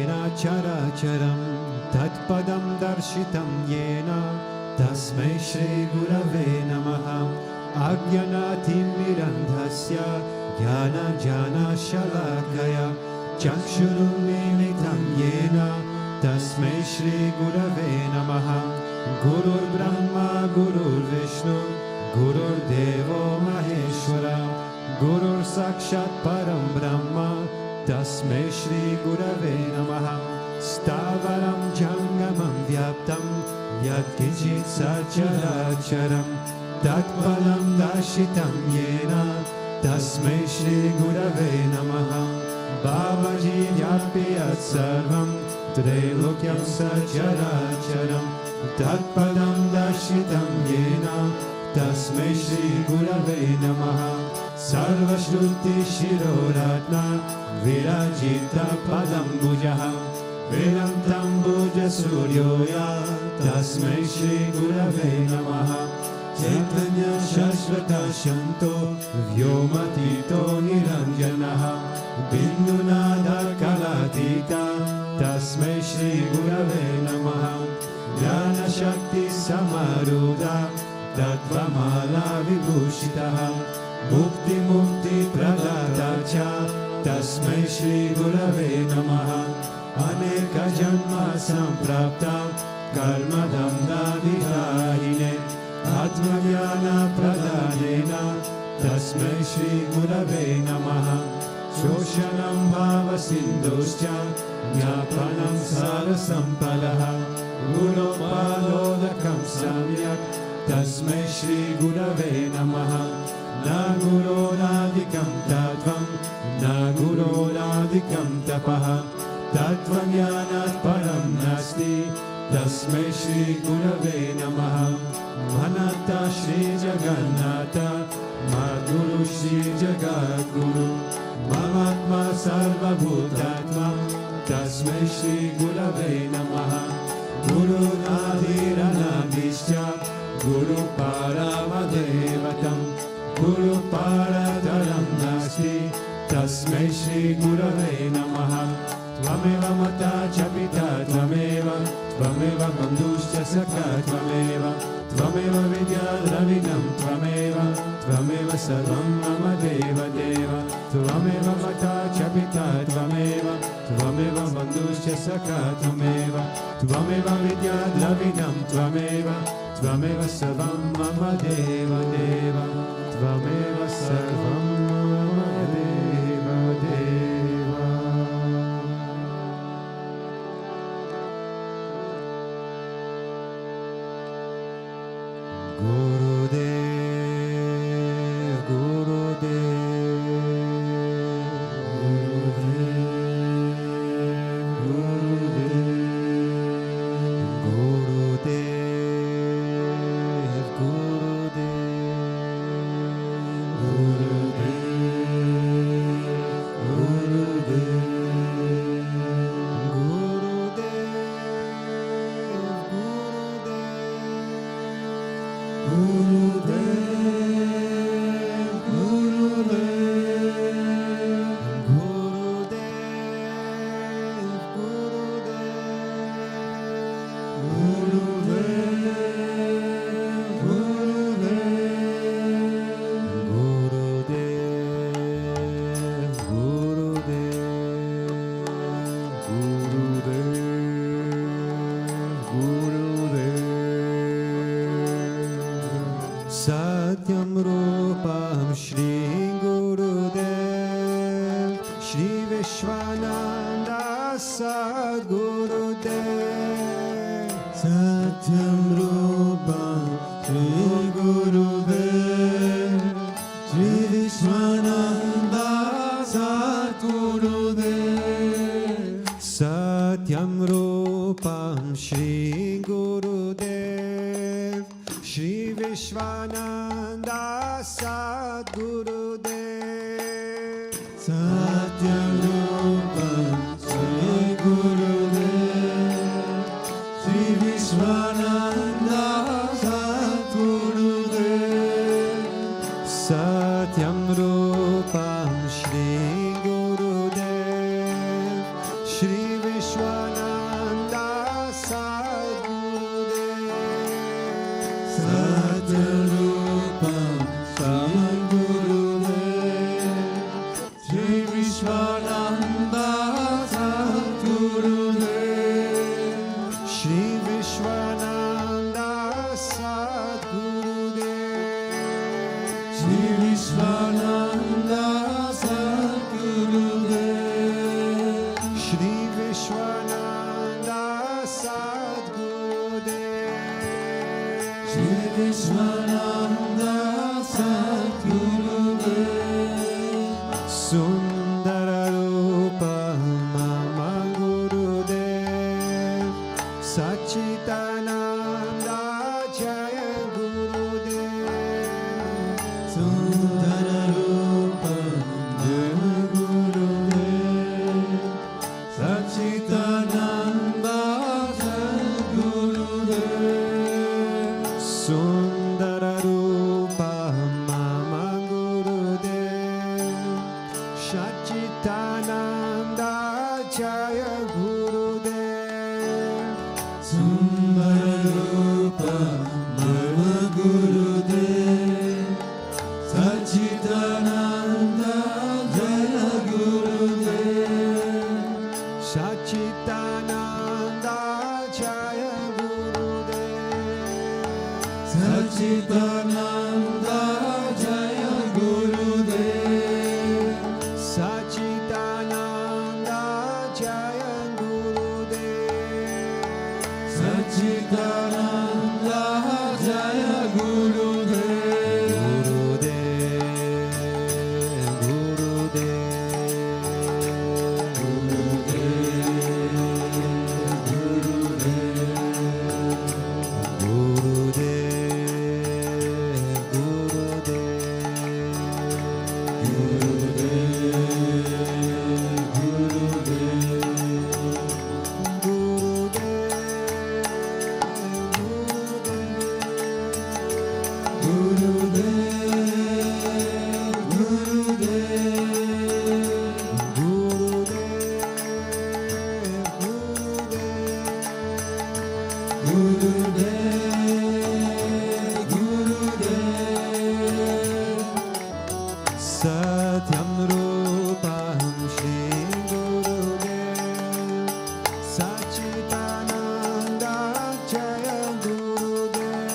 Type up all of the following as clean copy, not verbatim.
yena characharam tatpadam darshitam yena tasmai Shri Gurave Namaha. Ajnanatim mirandhasya jnana jnana shalakaya chakshurum militam yena tasmai Shri Gurave Namaha. Gurur Brahma Gurur Vishnu Gurur Devo Maheshwara Gurur Sakshat Param Brahma Tasmai Shri Gurave Namaha. Stavaram Jangamam Vyaptam Yat Kichit Sacharacharam Tatpalam Darshitam Yena Tasmai Shri Gurave Namaha. Babaji Vyapyat Sarvam Trilokyam Sacharacharam Tatpadam Darshitam Yena Tasmai Shri Gurave Namaha. Sarva Shruti Shiroratna Virajita Padam Bujaha Vedantam Buja Suryoya Tasmai Shri Gurave Namaha. Chaitanya Shashvata Shanto Vyomatito Niranjanaha Bindunada Kalatita Tasmai Shri Gurave Namaha. Jnana Shakti Samaruda Tattvamala Vibhushitaha Mukti Mukti Pradatacha Tasmai Shri Gurave Namaha. Aneka Janma Samprapta Karma Damda Vihahine Atmajnana Pradhanena Tasmai Shri Gurave Namaha. Shoshanam Bhava Sindhuscha Jnapanam Sarasampalaha Gurupalodakam Samyak Tasmai Shri Gurave Namaha. Na Gurodadikam Tattvam Na Gurodadikam Tapaha Tattvajnanat Param Nasti Tasmai Shri Gurave Namaha. Manata Shri Jagannatha Madguru Shri Jagadguru Mamatma Sarva Bhutatma Tasmai Shri Gurave Namaha. Guru Nadhiranadishya Guru Paramadevatam Guru Parataram Nasti Tasmai Shri Gurave Namaha. Tvameva Mata Chapita Tvameva Tvameva Bandhuscha Sakha Tvameva Tvameva Vidya Dravinam Tvameva Tvameva Sarvam Mama Deva Deva Tvameva Mata Chapita Tvameva Tvameva Bandhuscha Sakha Tvameva Tvameva Vidya Dravinam Tvameva Tvameva Sarvam Mama Deva Deva Tvameva Sarvam Mama Deva Deva. Gurudev, Gurudev, Gurudev, Gurudev, Gurudev, Satyam Rupam Shri Gurudev Shri Vishwananda Sadgurudev. Satyam Rupam Shri Gurudev Shri Vishwananda Sadgurudev. Satyam Rupam Shri Gurudev Shri Vishwananda Sadgurudev. Satyam Rupam Shri Gurudev Shri Vishwananda Sadgurudev. Satyam Rupam Shri Gurudev Shri Vishwananda Vishwananda Sadgurudev Satyarupam Sadgurudev Sri Vishwananda Sadgurudev Sri Vishwananda Sadgurudev Sri Vishwananda Sadgurudev Shri Vishwananda Sadgurudev Shri Vishwananda Sadgurudev Sundara Rupa Mama Gurudev Sachitananda Jaya Gurudev Sundara Rupa Mama Gurudev Sachitananda Jaya Gurudev Sundara Rupa Mama Gurudev Sachitananda Jaya Gurudev Sundara Rupa Mama Gurudev Sachitananda Jaya Gurudev Sachitananda Jaya Gurudev Sachitananda Jaya Gurudev Sachitananda Jaya Gurudev Sachitananda Jaya Gurudev Satyam Rupam Shri Gurudev Sachitananda Jaya Gurudev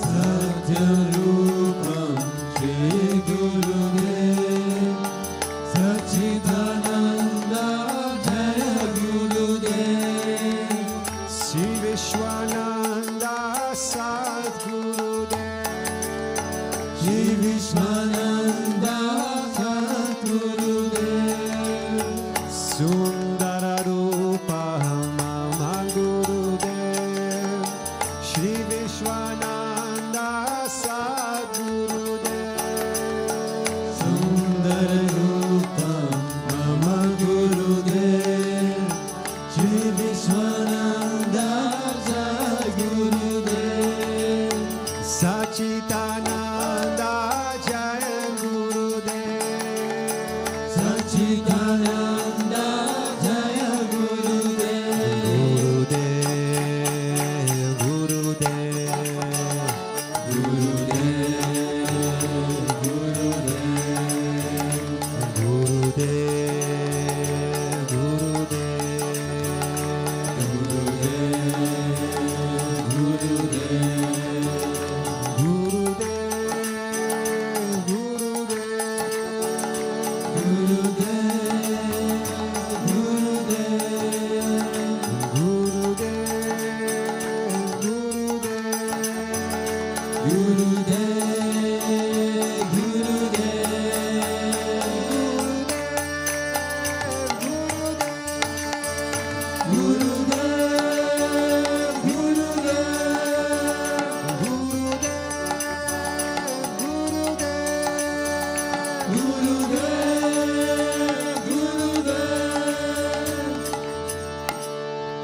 Satyam Rupam Shri Gurudev Sachitananda Jaya Gurudev Sri Vishwananda Sadgurudev Sri Vishwananda Sadgurudev Sundara Rupa Mama Gurudev Sri Vishwananda Sadgurudev Sundara Rupa Mama Gurudev Sri Vishwananda Sadgurudev Sachitananda Jaya Gurudev Sachitananda Jaya Gurudev Gurudev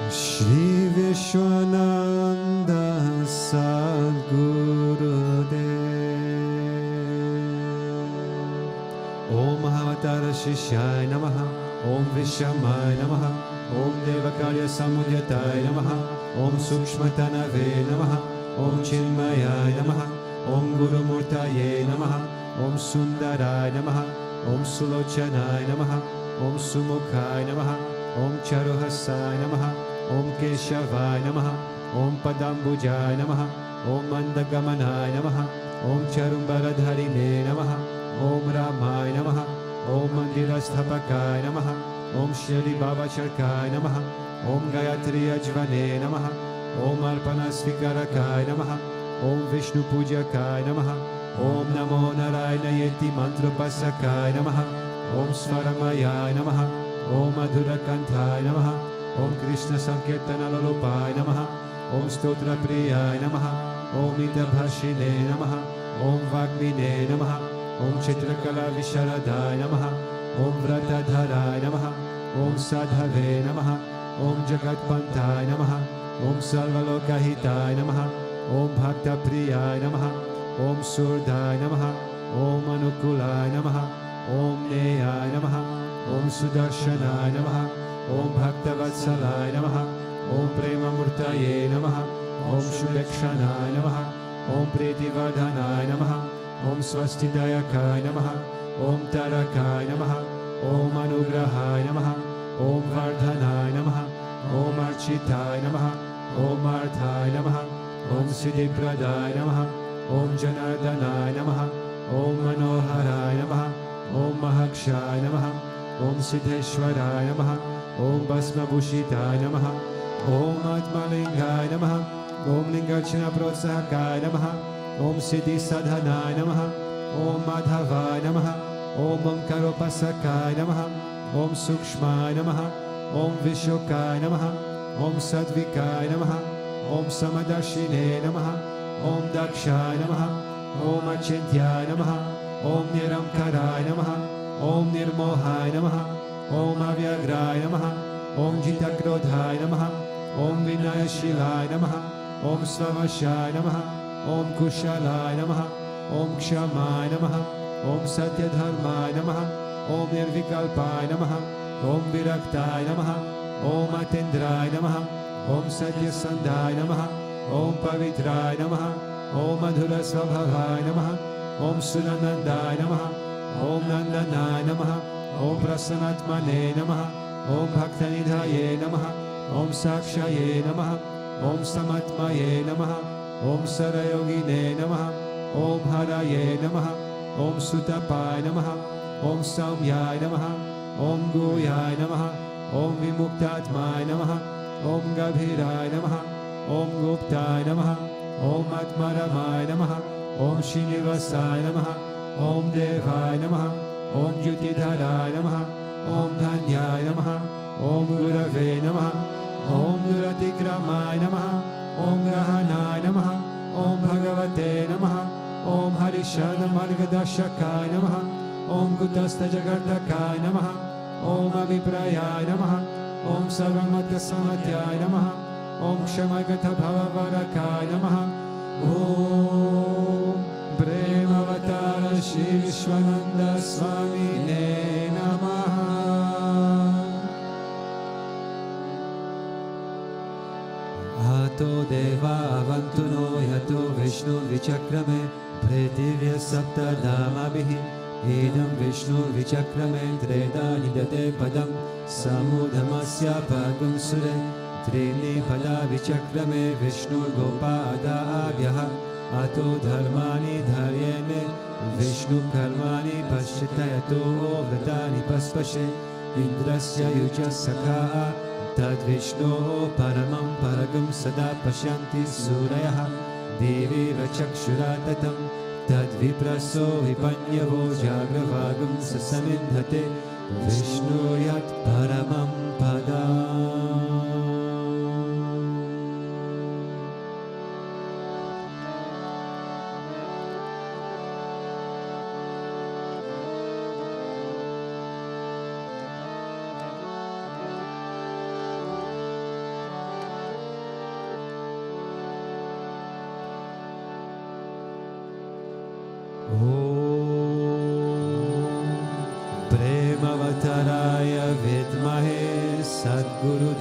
Shri Vishwananda Sadgurudev Om Mahavatar Shishyaya Namaha Om Vishamaya Namaha Acharya Samudyataya Namaha, Om Sukshmatanave Namaha, Om Chinmayaya Namaha, Om Guru Murtaye Namaha, Om Sundaraya Namaha, Om Sulochanaya Namaha, Om Sumukhaya Namaha, Om Charuhasaya Namaha, Om Keshavaya Namaha, Om Padambujaya Namaha, Om Mandagamanaya Namaha, Om Charumbaradharine Namaha, Om Ramaya Namaha, Om Mandirasthapakaya Namaha, Om Shri Baba Charkaya Namaha, Om Gayatri Ajvane Namaha, Om Arpanasvikarakaya Namaha, Om Vishnu Pujakaya Namaha, Om Namo Narayana Yeti Mantrapasakaya Namaha, Om Svaramaya Namaha, Om Madhurakantaya Namaha, Om Krishna Sankirtana Lalopaya Namaha, Om Stotra Priyaya Namaha, Om Itabhashine Namaha, Om Vagmine Namaha, Om Chitrakala Visharadaya Namaha, Om Vratadharaya Namaha, Om Sadhave Namaha, Om Jagatpantaya Namaha, Om Sarvalokahitaya Namaha, Om Bhakta Priyaya Namaha, Om Surdaya Namaha, Om Anukulaya Namaha, Om Neyaya Namaha, Om Sudarshanaya Namaha, Om Bhaktavatsalaya Namaha, Om Prema Murtaye Namaha, Om Shulekshanaya Namaha, Om Pretivardhanaya Namaha, Om Swastidayakaya Namaha, Om Tarakaya Namaha, Om Anugrahaya Namaha, Om Vardhanaya Namaha, Om Architaya Namaha, Om Arthaya Namaha, Om Siddhipradaya Namaha, Om Janardhanaya Namaha, Om Manoharaya Namaha, Om Mahakshaya Namaha, Om Siddheshwaraya Namaha, Om Basmabhushitaya Namaha, Om Atmalingaya Namaha, Om Lingachana Protsahakaya Namaha, Om Siddhi Sadhanaya Namaha, Om Madhavaya Namaha, Om Omkaropasakaya Namaha, Om Sukshmaya Namaha, Om Vishokaya Namaha, Om Sadvikaya Namaha, Om Samadarshine Namaha, Om Dakshaya Namaha, Om Achintyaya Namaha, Om Niramkaraya Namaha, Om Nirmohaya Namaha, Om Avyagraya Namaha, Om Jitakrodhaya Namaha, Om Vinayashilaya Namaha, Om Svamashaya Namaha, Om Kushalaya Namaha, Om Kshamaya Namaha, Om Satyadharmaya Namaha, Om Nirvikalpaya Namaha, Om Viraktaya Namaha, Om Atendraya Namaha, Om Satyasandhaya Namaha, Om Pavitraya Namaha, Om Madhura Svabhavaya Namaha, Om Sunanandaya Namaha, Om Nandanaya Namaha, Om Prasanatmane Namaha, Om Bhaktanidhaye Namaha, Om Sakshaye Namaha, Om Samatmaye Namaha, Om Sarayogine Namaha, Om Haraye Namaha, Om Sutapaya Namaha, Om Saumyaya Namaha, Om Guyaya Namaha, Om Vimuktatmaya Namaha, Om Gabhiraya Namaha, Om Guptaya Namaha, Om Atmaramaya Namaha, Om Srinivasaya Namaha, Om Devaya Namaha, Om Jyotidharaya Namaha, Om Dhanyaya Namaha, Om Gurave Namaha, Om Duratikramaya Namaha, Om Gahanaya Namaha, Om Bhagavate Namaha, Om Harishana Margadashakaya Namaha, Om Kutastha Jagartakaya Namaha, Om Aviprayaya Namaha, Om Sarvamata Samatyaya Namaha, Om Kshamagata Bhavarakaya Namaha, Om Premavatara Sri Vishwananda Swami Namaha. Ato Deva Avantuno Yato Vishnu Vichakrame Prithivya Sapta Dhamabhihi Idam Vishnu Vichakrame Treda Nidate Padam Samudhamasya Pagum Sure Trini Pada Vichakrame Vishnu Gopada Abhyaha Ato Dharmani Dharyene Vishnu Karmani Pashitayato Vratani Paspashe Indrasya Yuja Sakha Tad Vishnu Paramam Paragam Sada Pashyanti Surayaha Devi Vachakshuratatam Tad Vipraso Vipanyavo Jagravagam Sasamindhate Vishnu Yat Paramam Padam.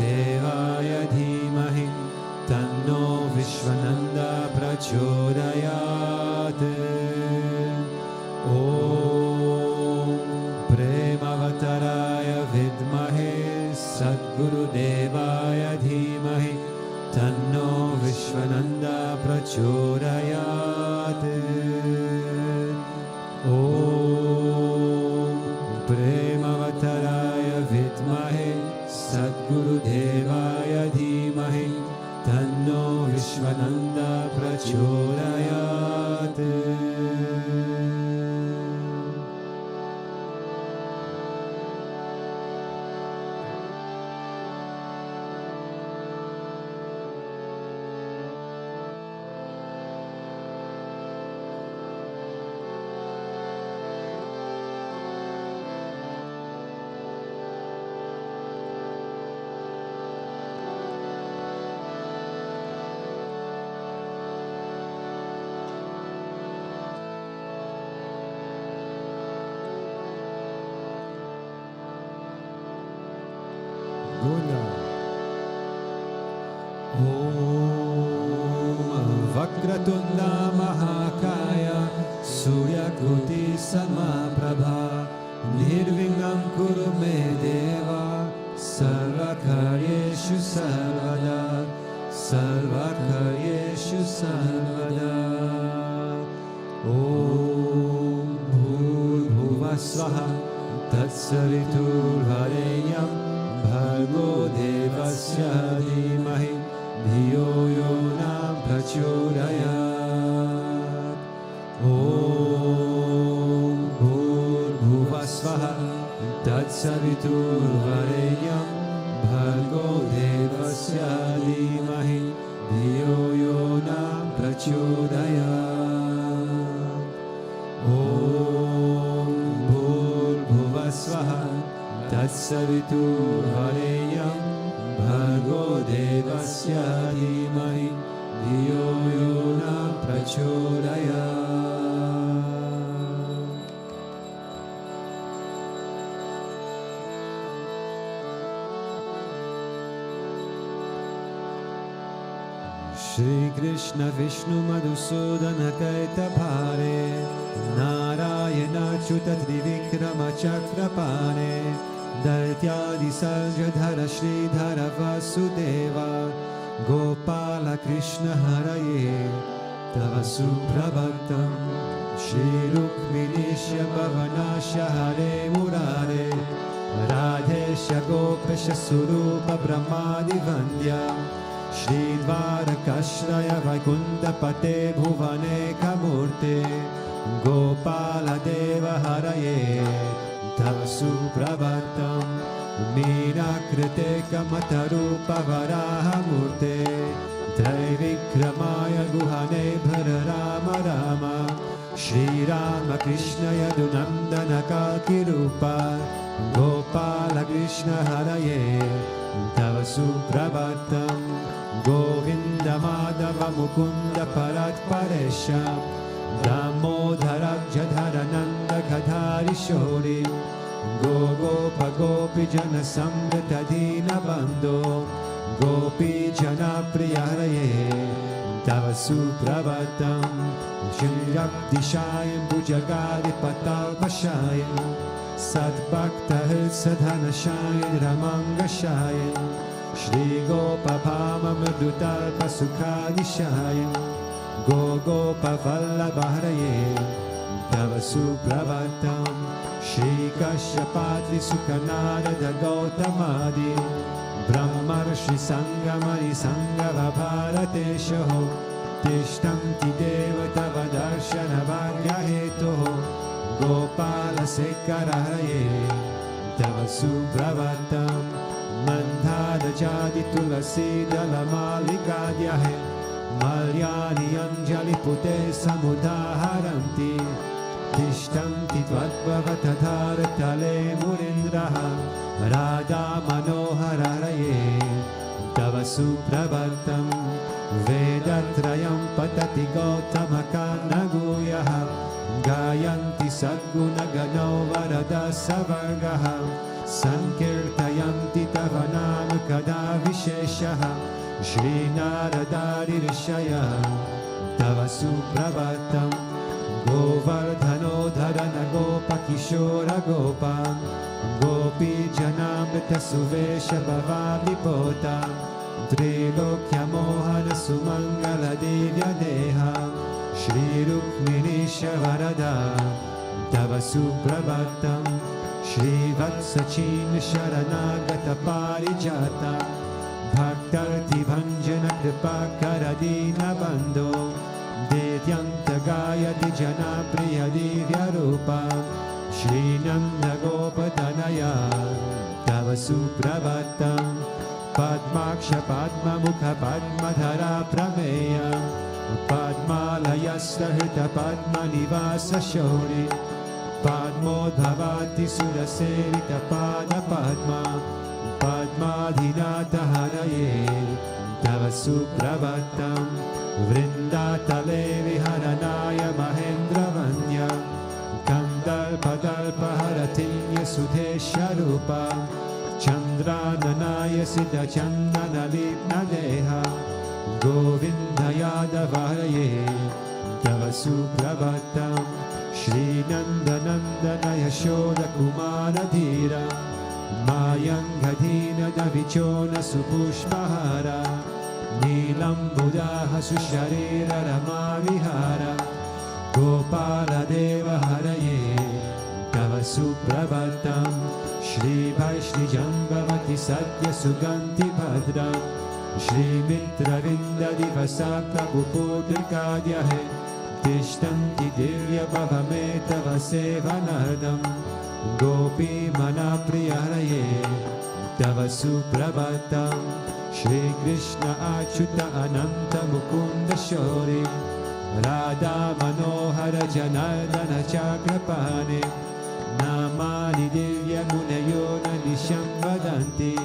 Devaya Dhimahi Tanno Vishwananda Prachodayat. Om Premavattaraya Vidmahe Sadguru Devaya Dhimahi Tanno Vishwananda Prachodayat. Om Premavattaraya Vidmahe Sadguru Devaya Dhimahi Tanno Vishwananda Prachodayat. Vakratunda Mahakaya Suryakuti Samaprabha Nirvingam Kuru Me Deva Sarvakaryeshu Sarvada Sarvakaryeshu Sarvada. Om Bhurbhuvasvaha Tatsariturvarenyam Bhargo Devasya Dhimahi Dhiyo Yo Na Prachodayat. Om Bhurbhuvasvaha Tatsaviturvarenyam Bhargo Devasya Dhimahi Dhiyo Yo Na Prachodayat. Om Bhurbhuvasvaha Tatsaviturvarenyam Bhargo Devasya Dhimahi Dhiyo Yo Na Prachodayat. Shri Krishna Vishnu Madhusudana Kaita Bhare Narayana Chuta Trivikrama Chakrapane Daityadi Sarjadhara Sridhara Vasudeva Gopala Krishna Haraye Tava Suprabhaktam Shri Rukminishya Bhavanasya Hare Murare Radhesha Gopesha Surupa Brahmadi Vandya Shri Dvarakashraya Vaikunta Pate Bhuvane Kamurte Gopala Deva Haraye Tava Suprabhaktam Meena Krite Kamatarupa Varaha Murte Traivikramaya Guhane Bhara Rama Rama Shri Rama Krishna Yadunandana Kalkirupa Gopala Krishna Haraye Tava Suprabhatam Govinda Madhava Mukunda Parat Paresha Damodhara Jadharananda Kadhari Shori Gopa Gopi Jana Samrita Dina Bando Gopi Jana Priyaraye Tava Suprabhatam Shrirakdishayam Bhujagadi Patalpashayam Sadbhakta Sadhanashayam Ramangashayam Shri Gopa Bhama Mrudutalpa Sukhadishayam Gopa Vallabharaye Tava Suprabhatam Shri Kashyapatri Sukhanarada Gautamadi Brahmarshi Sangamani Sangava Bharateshaho Tishtamti Devatava Darshana Bhagyahetoho Gopala Sekararaye Tava Suprabhatam Mandhada Jadi Tulasi Dalamalikaadyahe Malyani Anjali Pute Samudaharanti Tishtamti Tvadbhavatadhara Tale Murindraha Radha Manohararaye Tava Suprabhatam Vedatrayam Patati Gautamaka Naguyaha Gayanti Sadguna Gano Varada Savargaha Sankirtayanti tava nama kada visheshaha Shrinarada Rishaya Tava supravatam Govardhano dharana gopa kishora gopa Gopi janamrita suvesha bhavavipota Trilokya mohana sumangala divya deha Shri Rukminisha Varada Tava supravatam Shri Vatsachin Sharanagata Parijata Bhaktarti Bhanjana Kripa Karadina Bando Detyanta Gayati Jana Priya Divya Rupa Shri Nanda Gopatanaya Tava Supravatam Padmaksha Padma Mukha Padmadhara Prameya Padmalaya Sahita Padma Nivasa Shori Padmodhavati Suraserita Pada Padma Padmadhinata Haraye Tava Supravatam Vrindatale Viharanaya Mahendra Vanya Kandalpadalpa Haratinya Sudhesha Rupa Chandrananaya Siddha Chandana Lipna Deha Govinda Yadavaraye Tava Supravatam Shri Nanda Nandana Yashoda Kumara Dhira Mayangadhina Davichona Supushpahara Nilam Buddha Susharira Rama Vihara Gopala Deva Haraye Tava Supravatam Shri Vaishni Jambavati Satya Suganti Bhadra Shri Mitra Vinda Divasakta Puputrikadyahe Tishtanti Divya Bhavameta Vasevanardam Gopi Manapriyaraye Tava Supravatam Shri Krishna Achyuta Ananta Mukunda Shori Radha Manohara Janardana Chakrapane Namani Divya Munayona Nisham Vadanti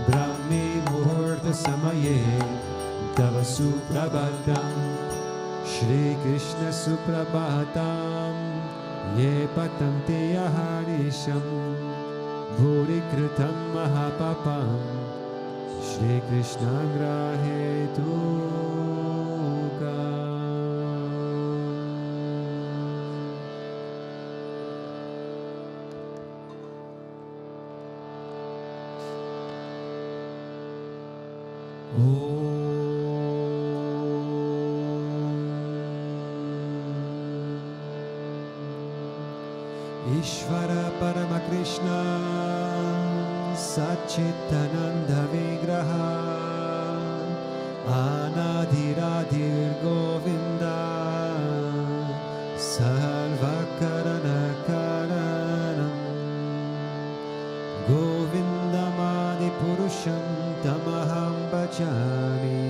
Brahmi Muhurta Samaye Tava Supravatam Shri Krishna Suprabhatam Ye Patanti Aharisham Bhuri Kritam Mahapapam Shri Krishna Grahe Tuka Ishvara Parama Krishna Satchitananda Vigraha Anadhiradir Govinda Sarvakarana Karanam Govindamadi Purusham Tamaham Bhajami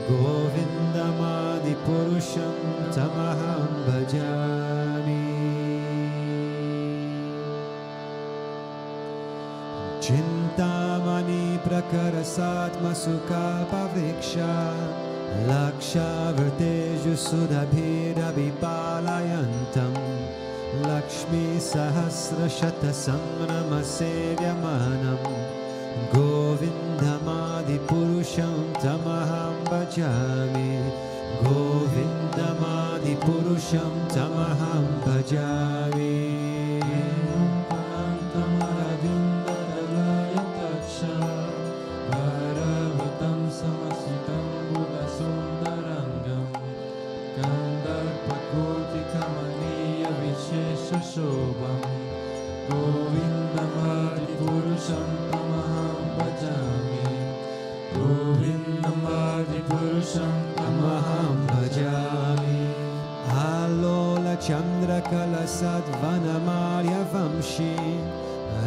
Govindamadi Purusham Tamaham Bhajami Chintamani Prakarasatma Sukalpa Vriksha Laksha Virteju Sudhabhira Vipalayantam Lakshmi Sahasra Shata Samrama Sevyamanam Govindamadi Purusham Tamaham Bhajami Govindamadi Purusham Tamaham Bhajami Shobham Govindamadi Purusham Tamaham Bhajami Govindamadi Purusham Tamaham Bhajami Alola Chandra Kalasad Vanamarya Vamshi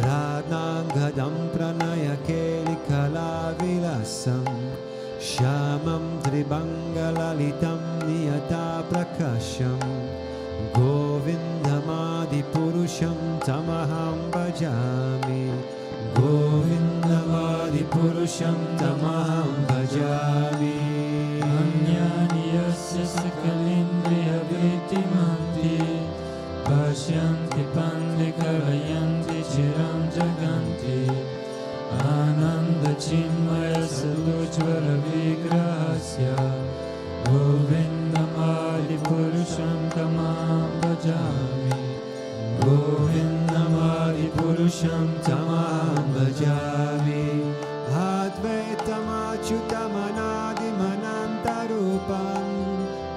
Radnangadam Pranaya Keli Kala Vilasam Shamam Tribangalalitam Niyata Prakasham Govindamadi Purusham Tamaham Bhajami Govindamadi Purusham Tamaham Bhajami Anyani Yasya Sakalindriya Vitimanti Pashyanti pandikarayanti chiram jaganti Ananda chinmaya sadujvala vigrahasya Govindam adi purusham tamaham bhajami Govindam adi purusham tamaham bhajami Advaitam achyutam anadim anantarupam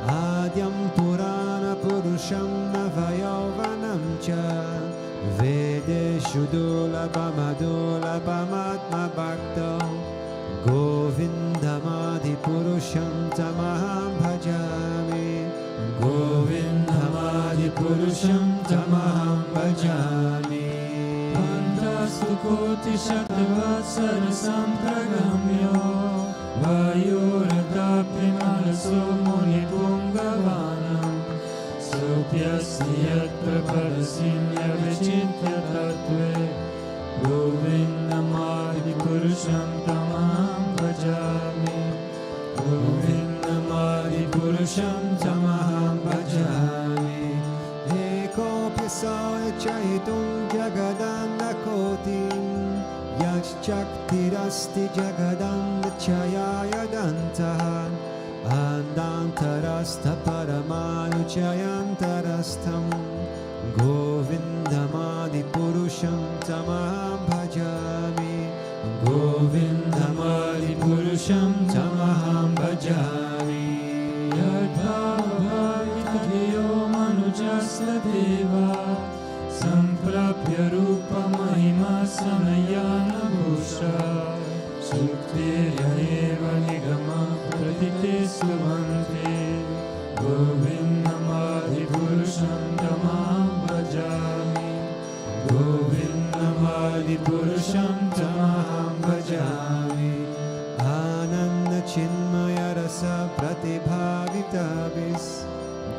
Adyam purana purusham navayauvanam cha Vedeshu dulabam adulabam atma bhakto Govindam adi purusham tamaham bhajami Govindam adi purusham tamaham bhajami Pantastu koti shatavatsara sampragamyo Vayuradapi manaso muni pungavanam Sopyasya yat praparasinya vichintya tattve Govindam adi purusham tamaham bhajami Govindam adi purusham tamaham bhajami Ekopyasaya chahitum jagadanda kotim Yashchaktirasti jagadanda chayaya dantaha Andantarastha paramanu chayantarastham Govindamadi purusham tamaham bhajami Govindamadi purusham tamaham bhajami Yadbhavavitadhiyo manujasya deva Samprapya rupa mahima sanayana bhusha Shuktirya eva nigama pratite suvante Govindam adi purusham tamaham bhajami Govindam adi purusham tamaham bhajami Ananda chinmaya rasa pratibhavitabis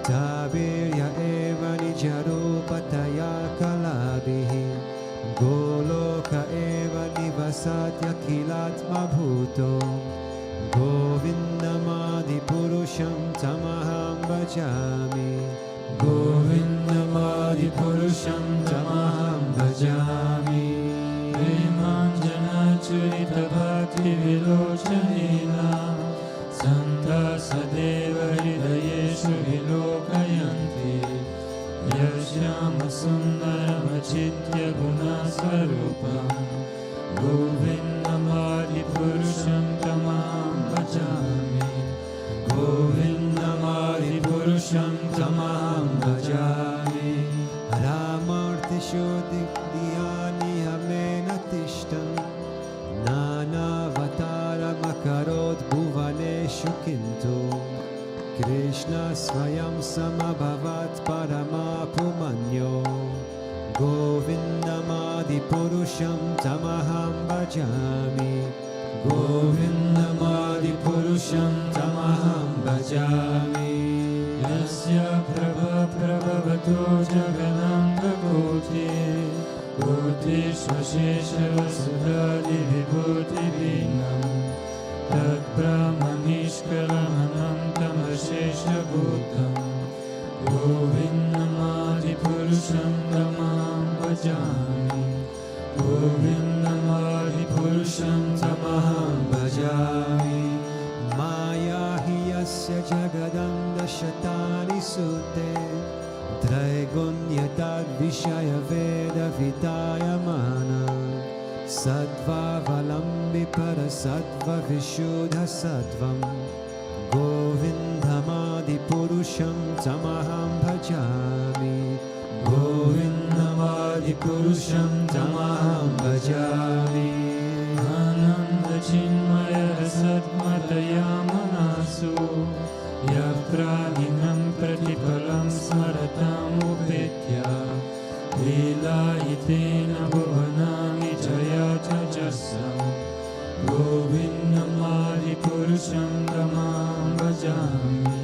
Tabirya eva nijarupataya kalabhihi Goloka eva nivasatya kilatma bhuto Govindamadi purusham tamaham bhajami Govindamadi purusham tamaham bhajami Premanjana churita bhakti vilochanina Santa sadeva hridayeshu vilokayanti Yashyama sundaram achitya guna svarupam Govindam adi purusham tamaham bhajami Govindam adi purusham tamaham bhajami Ramarti shodhi dhyani hamena tishtam Nana avatara makarot bhuvaneshu kintu Krishna swayam samabhavat paramapumanyo Govindamadi purusham tamaham bhajami Govindamadi purusham tamaham bhajami Yasya prabha prabhavato jagananda koti Koti shvashesha vasudadi vibhuti vinam Tat brahmanishkalamanam tamashesha bhutam Govindamadi purusham tamaham bhajami Govindamadi purusham tamaham bhajami Maya hi yasya jagadanda shatani sute Traigunyatad vishaya veda vidayamana Sattva valambi para sattva vishuddha sattvam Govindamadi purusham tamaham bhajami Govindamadi purusham tamaham bhajami Ananda chinmaya rasatmataya manasu Yapraninam pratipalam smaratam upetya Lila itena bhuvanami jaya jajasam Govindamadi purusham tamaham bhajami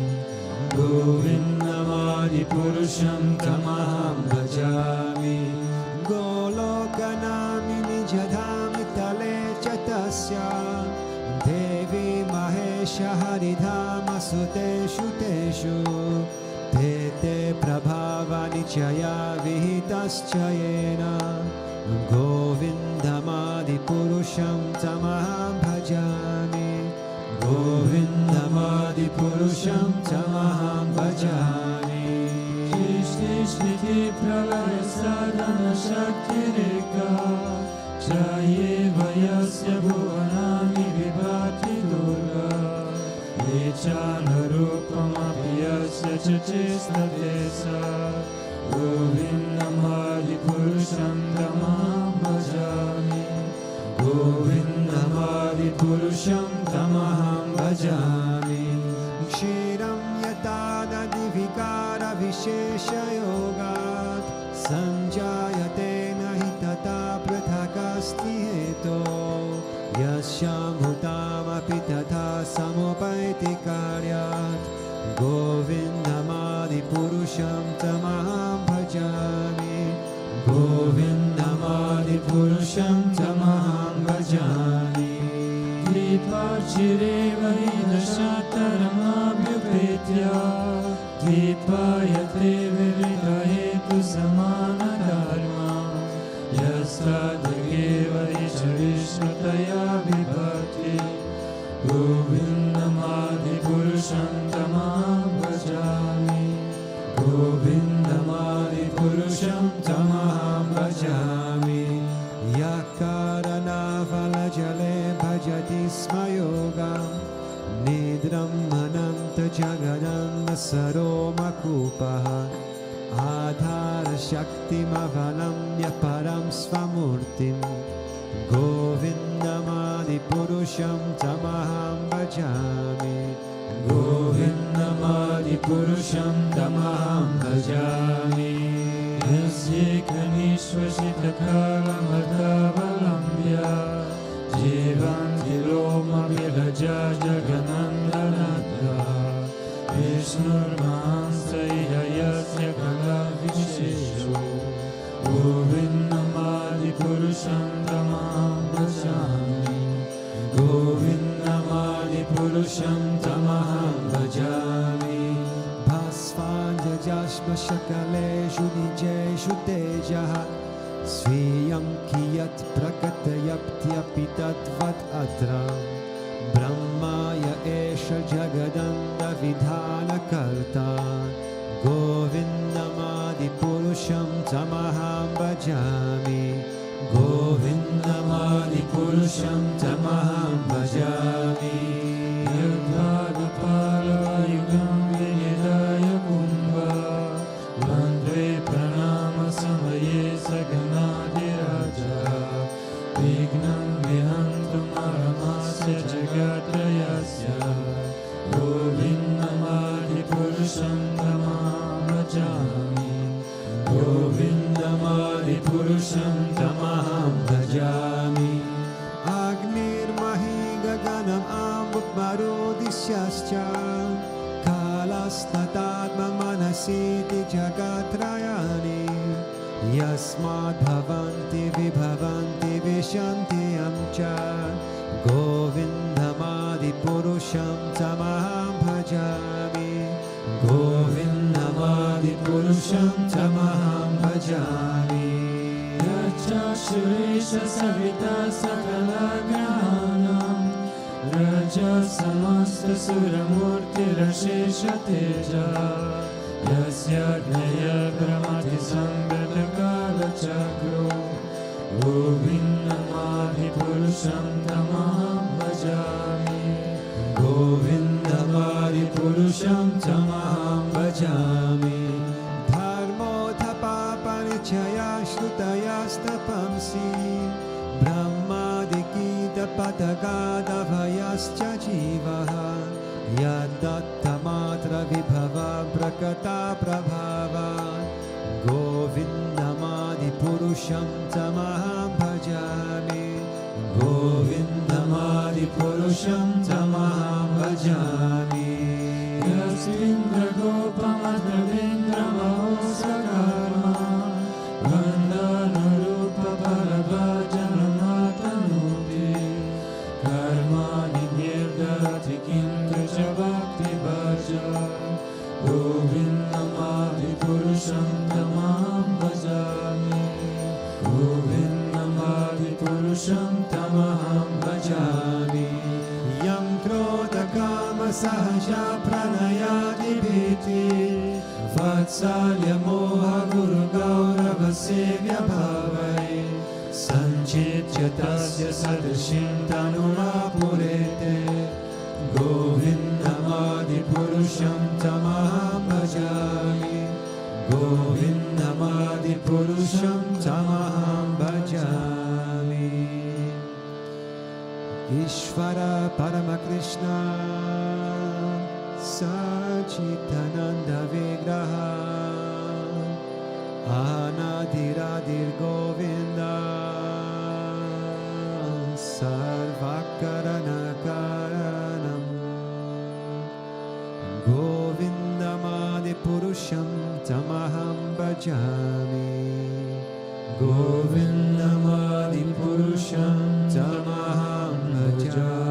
Govindamadi purusham tamaham bhajami Golokanami nijadham tale chatasya Devi mahesha haridhama suteshu teshu Te prabhavani chaya vihitascha yena Govindamadi purusham tamaham bhajami Govindamadi purusham tamaham bhajami Shriti pralaya sadhana shakti reka Chaye vayasya bhuvanani vibhati durga Yechana rupamapi yasya chachistadesa Govindamadi purusham tamaham bhajami Govindamadi purusham tamaham bhajami Kshiram yatadadi vikara vishesha yogat Sanjayate nahi tata prathakasti heto Yasyam bhutam api tata samopaiti karyat Govindamadi purusham tamaham bhajami Govindamadi purusham tamaham bhajami Dvipachireva hinashattaramabhyupetya Dvipayate vividahetu samana dharma Yastadageva isharishnutaya vibhati Govindamadi purusham tamaham bhajami Govindamadi purusham tamaham bhajami Yakarana valajale bhajati sma yogam Nidram mananta jagadanda saroma kupaha Adhara shaktim avalamya param svamurtim Govindamadi purusham tamaham bhajami Govindamadi purusham tamaham bhajami Yasye kanishvashita kalamardhavalambya Jivanti loma vilaja jaganandanadha Vishnurmahansaiha yasya kala vishesho Govindamadi purusham tamaham bhajami Govindamadi purusham tamaham bhajami Bhasvanja jashma shakaleshu nijeshu tejaha Sviyam kiyat prakatayaptyapi tatvat atra Brahmaya esha jagadanda vidhana karta Govindamadi purusham tamaham bhajami Govindamadi purusham tamaham bhajami Yadvadapala yugam vinidaya kumbha Vandre pranama samaye saganadiraja Vignam vihantum aramasya jagatrayasya Govindamadi purusham tamaham bhajami Govindamadi purusham tamaham bhajami Agnir mahi gaganam amut marodisyascha Kalasnatatma manasiti jagatrayani Yasmad bhavanti vibhavanti vishanti amcha Govindamadi purusham tamaham bhajami Govindamadi purusham tamaham bhajami Yacha shurisha savita sakala grahanam Raja samasta suramurti rashesha teja Yasya gnaya brahmati sambhata kala chakro Govindamadi purusham tamaham bhajami Govindamadi purusham tamaham bhajami Dharmo dhapapanichaya shrutayastapamsi Brahmadikita patagadavayascha jivaha Yadatta vibhava prakata prabhava Govindamadi purusham tamaham bhajami Govindamadi purusham tamaham bhajami Yasindra gopamadravindra mahosakarma Vandanurupa parabhajanamatanuti Karmani nirdati kintu cha bhakti bhaja Govindam sahaja pranayadibhiti vatsalya moha guru gaurava sevya bhavai sanchitya tasya sadrishim tanuna purete govindamadi purusham tamaham bhajami govindamadi purusham tamaham bhajami. Ishvara Paramakrishna Sachitananda Vigraha Anadiradir Govinda Sarvakarana Karanam Govindamadi Purusham Tamaham Bhajami Govindamadi Purusham Tamaham Bhajami.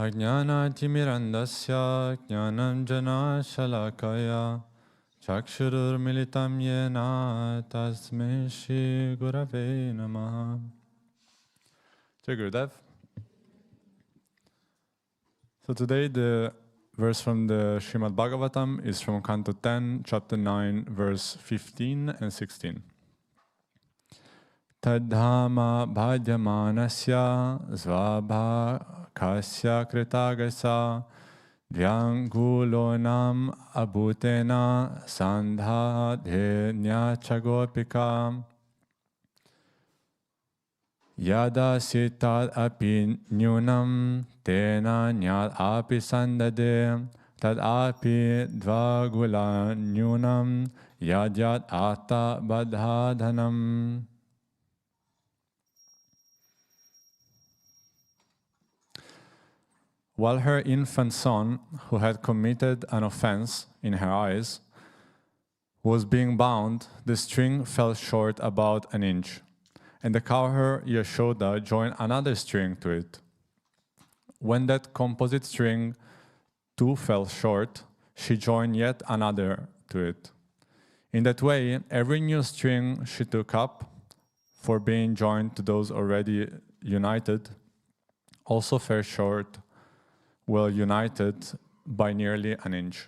Ajnanatimirandasya jnanam jana shalakaya chakshururmilitam yena tasmai shri gurave namaha. Jai Gurudev. So today the verse from the Srimad Bhagavatam is from Canto 10, Chapter 9, verse 15 and 16. Tadhama bhajamanasya svabhakasya kritagasa dvyangulonam abhutena sandhadhenya chagopika yada sitad api nyunam tena nyad api sandade tad api dvagula nyunam yadyat ata badhadhanam. While her infant son, who had committed an offense in her eyes, was being bound, the string fell short about an inch, and the cowherd Yashoda joined another string to it. When that composite string too fell short, she joined yet another to it. In that way, every new string she took up, for being joined to those already united, also fell short, well united by nearly an inch.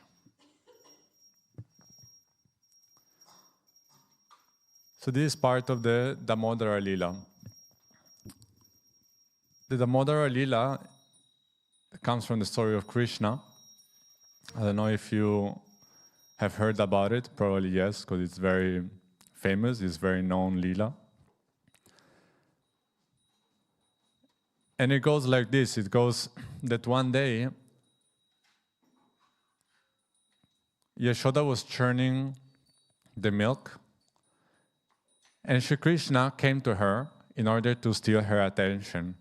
So this is part of the Damodara Lila. The Damodara Lila comes from the story of Krishna. I don't know if you have heard about it, probably yes, because it's very famous, it's very known Lila. And it goes like this, it goes that one day Yashoda was churning the milk and Shri Krishna came to her in order to steal her attention.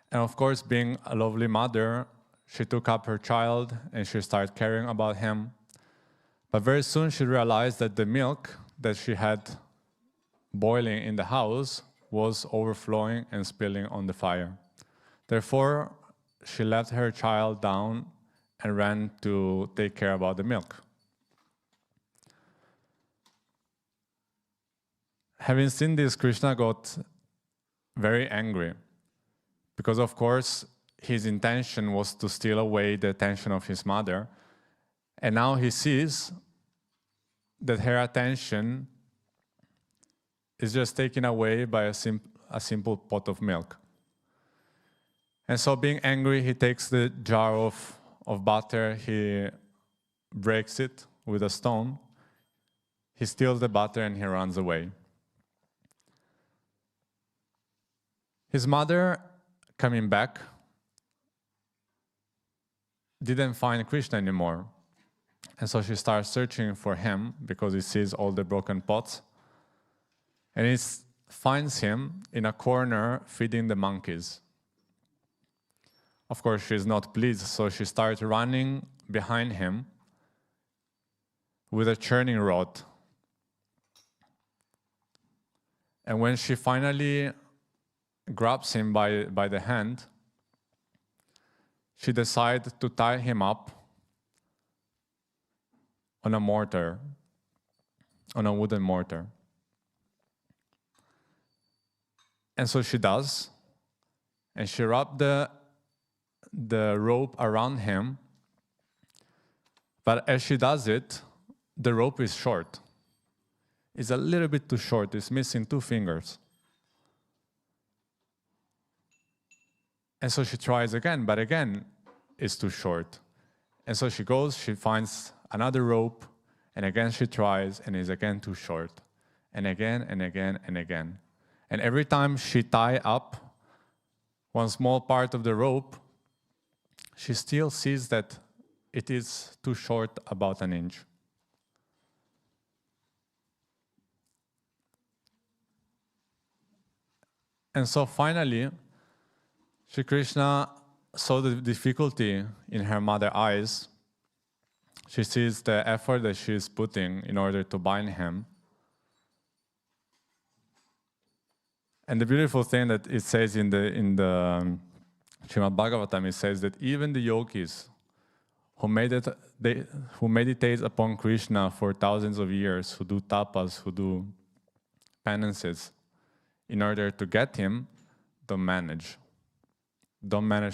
And of course, being a lovely mother, she took up her child and she started caring about him. But very soon she realized that the milk that she had boiling in the house was overflowing and spilling on the fire. Therefore, she left her child down and ran to take care about the milk. Having seen this, Krishna got very angry because, of course, his intention was to steal away the attention of his mother. And now he sees that her attention is just taken away by a simple pot of milk. And so being angry, he takes the jar of butter, he breaks it with a stone, he steals the butter and he runs away. His mother, coming back, didn't find Krishna anymore. And so she starts searching for him because he sees all the broken pots. And he finds him in a corner feeding the monkeys. Of course, she's not pleased, so she starts running behind him with a churning rod. And when she finally grabs him by the hand, she decides to tie him up on a mortar, on a wooden mortar. And so she does, and she wrapped the rope around him, but as she does it, the rope is short. It's a little bit too short, it's missing 2 fingers. And so she tries again, but again, it's too short. And so she goes, she finds another rope, and again she tries, and it's again too short. And again, and again, and again. And every time she ties up one small part of the rope, she still sees that it is too short, about an inch. And so finally, Sri Krishna saw the difficulty in her mother's eyes. She sees the effort that she is putting in order to bind him. And the beautiful thing that it says in the Srimad Bhagavatam, it says that even the yogis who meditate upon Krishna for thousands of years, who do tapas, who do penances, in order to get him, don't manage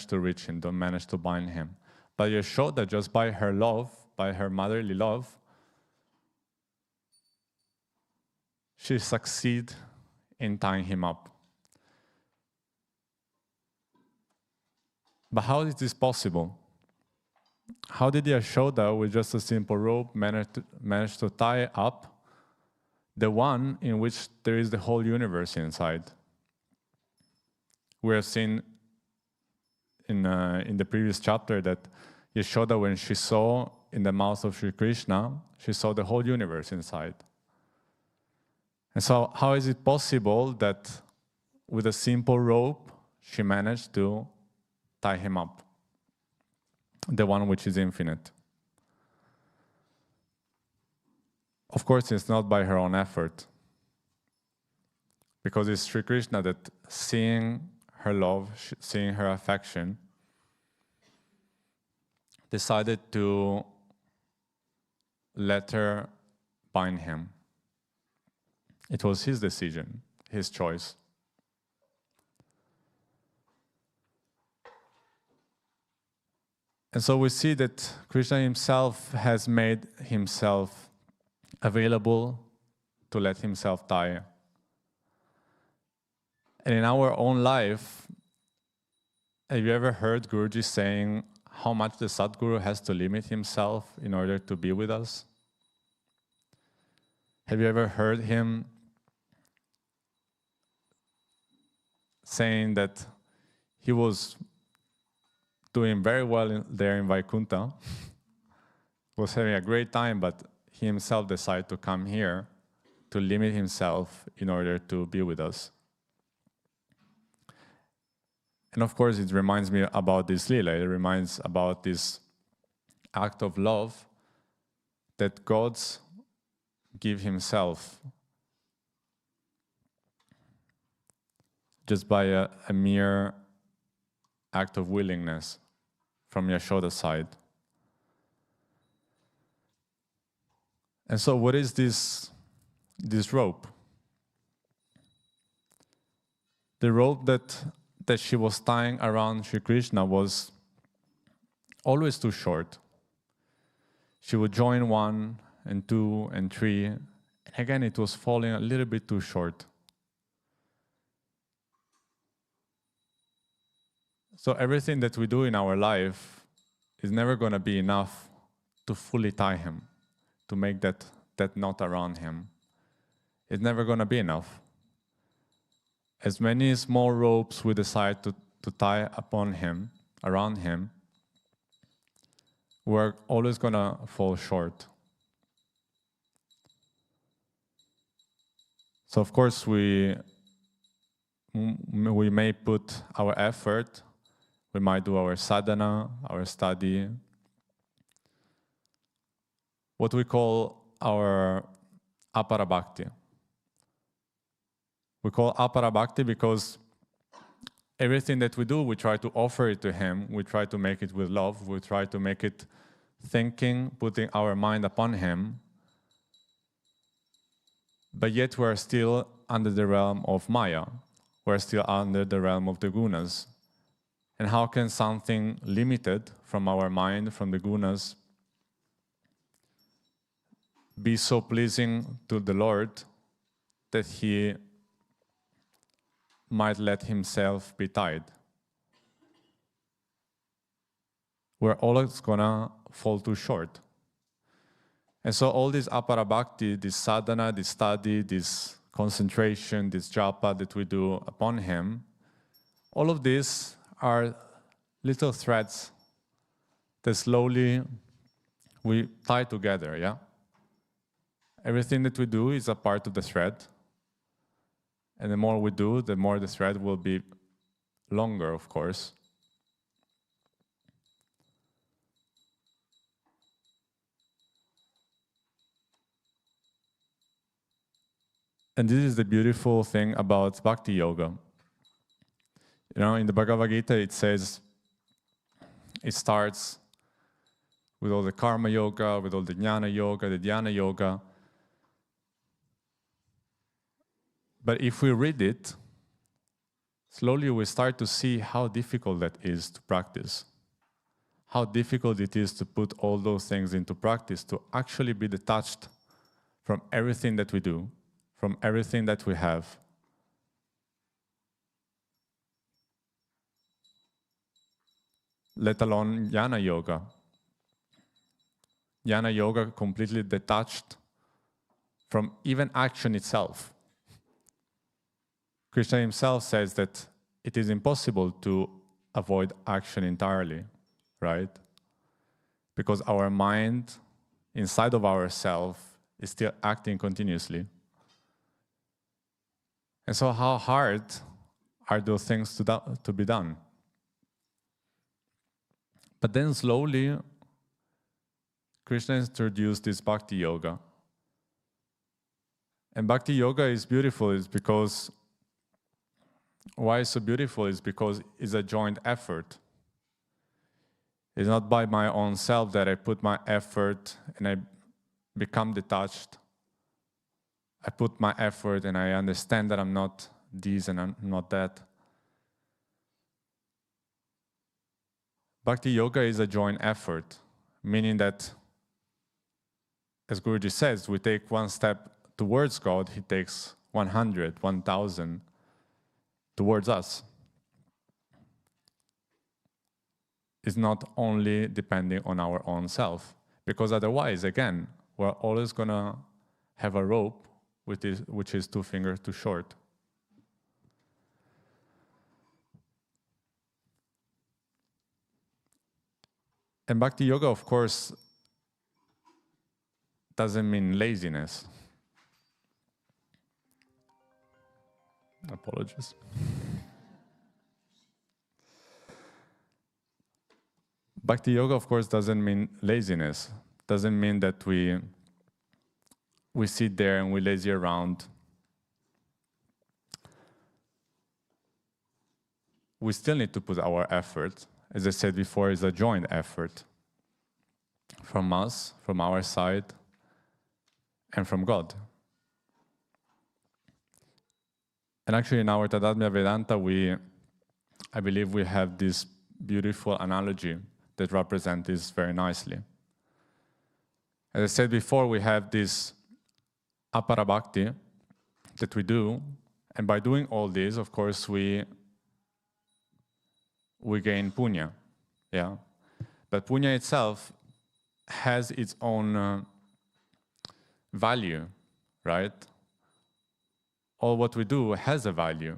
to reach him, don't manage to bind him. But Yashoda, just by her love, by her motherly love, she succeeds in tying him up. But how is this possible? How did Yashoda, with just a simple rope, manage to tie up the one in which there is the whole universe inside? We have seen in the previous chapter that Yashoda, when she saw in the mouth of Sri Krishna, she saw the whole universe inside. And so how is it possible that with a simple rope she managed to tie him up, the one which is infinite? Of course, it's not by her own effort, because it's Sri Krishna that, seeing her love, seeing her affection, decided to let her bind him. It was his decision, his choice. And so we see that Krishna himself has made himself available to let himself die. And in our own life, have you ever heard Guruji saying how much the Sadguru has to limit himself in order to be with us? Have you ever heard him saying that he was doing very well there in Vaikuntha, was having a great time, but he himself decided to come here to limit himself in order to be with us? And of course, it reminds me about this lila. It reminds about this act of love that God's give himself just by a mere act of willingness from Yashoda's side. And so what is this rope? The rope that she was tying around Sri Krishna was always too short. She would join 1 and 2 and 3, and again it was falling a little bit too short. So everything that we do in our life is never going to be enough to fully tie him, to make that knot around him. It's never going to be enough. As many small ropes we decide to tie upon him, around him, we're always gonna fall short. So of course we may put our effort, we might do our sadhana, our study, what we call our apara bhakti. We call apara bhakti because everything that we do, we try to offer it to Him, we try to make it with love, we try to make it thinking, putting our mind upon Him, but yet we're still under the realm of Maya. We're still under the realm of the gunas. And how can something limited from our mind, from the gunas, be so pleasing to the Lord that He might let Himself be tied? We're always gonna fall too short. And so all this apara bhakti, this sadhana, this study, this concentration, this japa that we do upon Him, all of these are little threads that slowly we tie together, yeah? Everything that we do is a part of the thread. And the more we do, the more the thread will be longer, of course. And this is the beautiful thing about Bhakti Yoga. You know, in the Bhagavad Gita, it says, it starts with all the Karma Yoga, with all the Jnana Yoga, the Dhyana Yoga. But if we read it, slowly we start to see how difficult that is to practice. How difficult it is to put all those things into practice, to actually be detached from everything that we do, from everything that we have. Let alone Jnana Yoga. Jnana Yoga completely detached from even action itself. Krishna Himself says that it is impossible to avoid action entirely, right? Because our mind, inside of ourselves, is still acting continuously. And so how hard are those things to be done? But then slowly, Krishna introduced this Bhakti Yoga. And Bhakti Yoga is beautiful, is because, why it's so beautiful is because it's a joint effort. It's not by my own self that I put my effort and I become detached. I put my effort and I understand that I'm not this and I'm not that. Bhakti Yoga is a joint effort, meaning that, as Guruji says, we take one step towards God, He takes 100, 1,000 towards us. It's not only depending on our own self, because otherwise, again, we're always going to have a rope which is 2 fingers too short. And Bhakti Yoga, of course, doesn't mean laziness. Apologies. Bhakti Yoga, of course, doesn't mean laziness. Doesn't mean that we sit there and we lazy around. We still need to put our effort. As I said before, it's a joint effort from us, from our side, and from God. And actually in our Tadadmya Vedanta, I believe we have this beautiful analogy that represents this very nicely. As I said before, we have this apara bhakti that we do, and by doing all this, of course, we gain punya, yeah. But punya itself has its own value, right? All what we do has a value.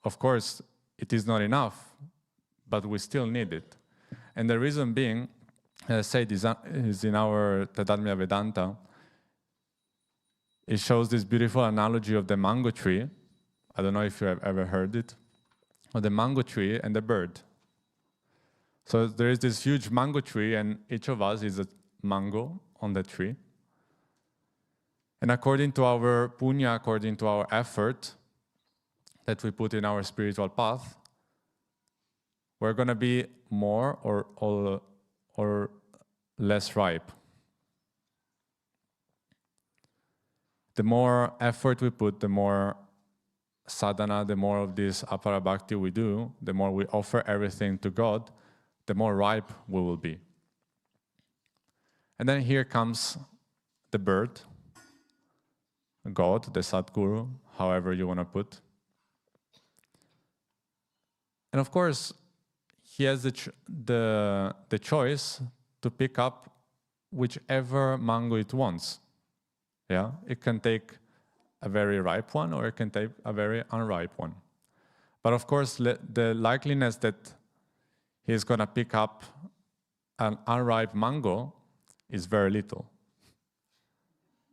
Of course, it is not enough, but we still need it. And the reason being, as I said, is in our Tadatmya Vedanta. It shows this beautiful analogy of the mango tree. I don't know if you have ever heard it. Of the mango tree and the bird. So there is this huge mango tree, and each of us is a mango on the tree. And according to our punya, according to our effort that we put in our spiritual path, we're going to be more or less ripe. The more effort we put, the more sadhana, the more of this apara bhakti we do, the more we offer everything to God, the more ripe we will be. And then here comes the bird, God, the Sadguru, however you want to put. And of course, he has the choice to pick up whichever mango it wants. Yeah, it can take a very ripe one, or it can take a very unripe one. But of course, the likeliness that he's going to pick up an unripe mango is very little.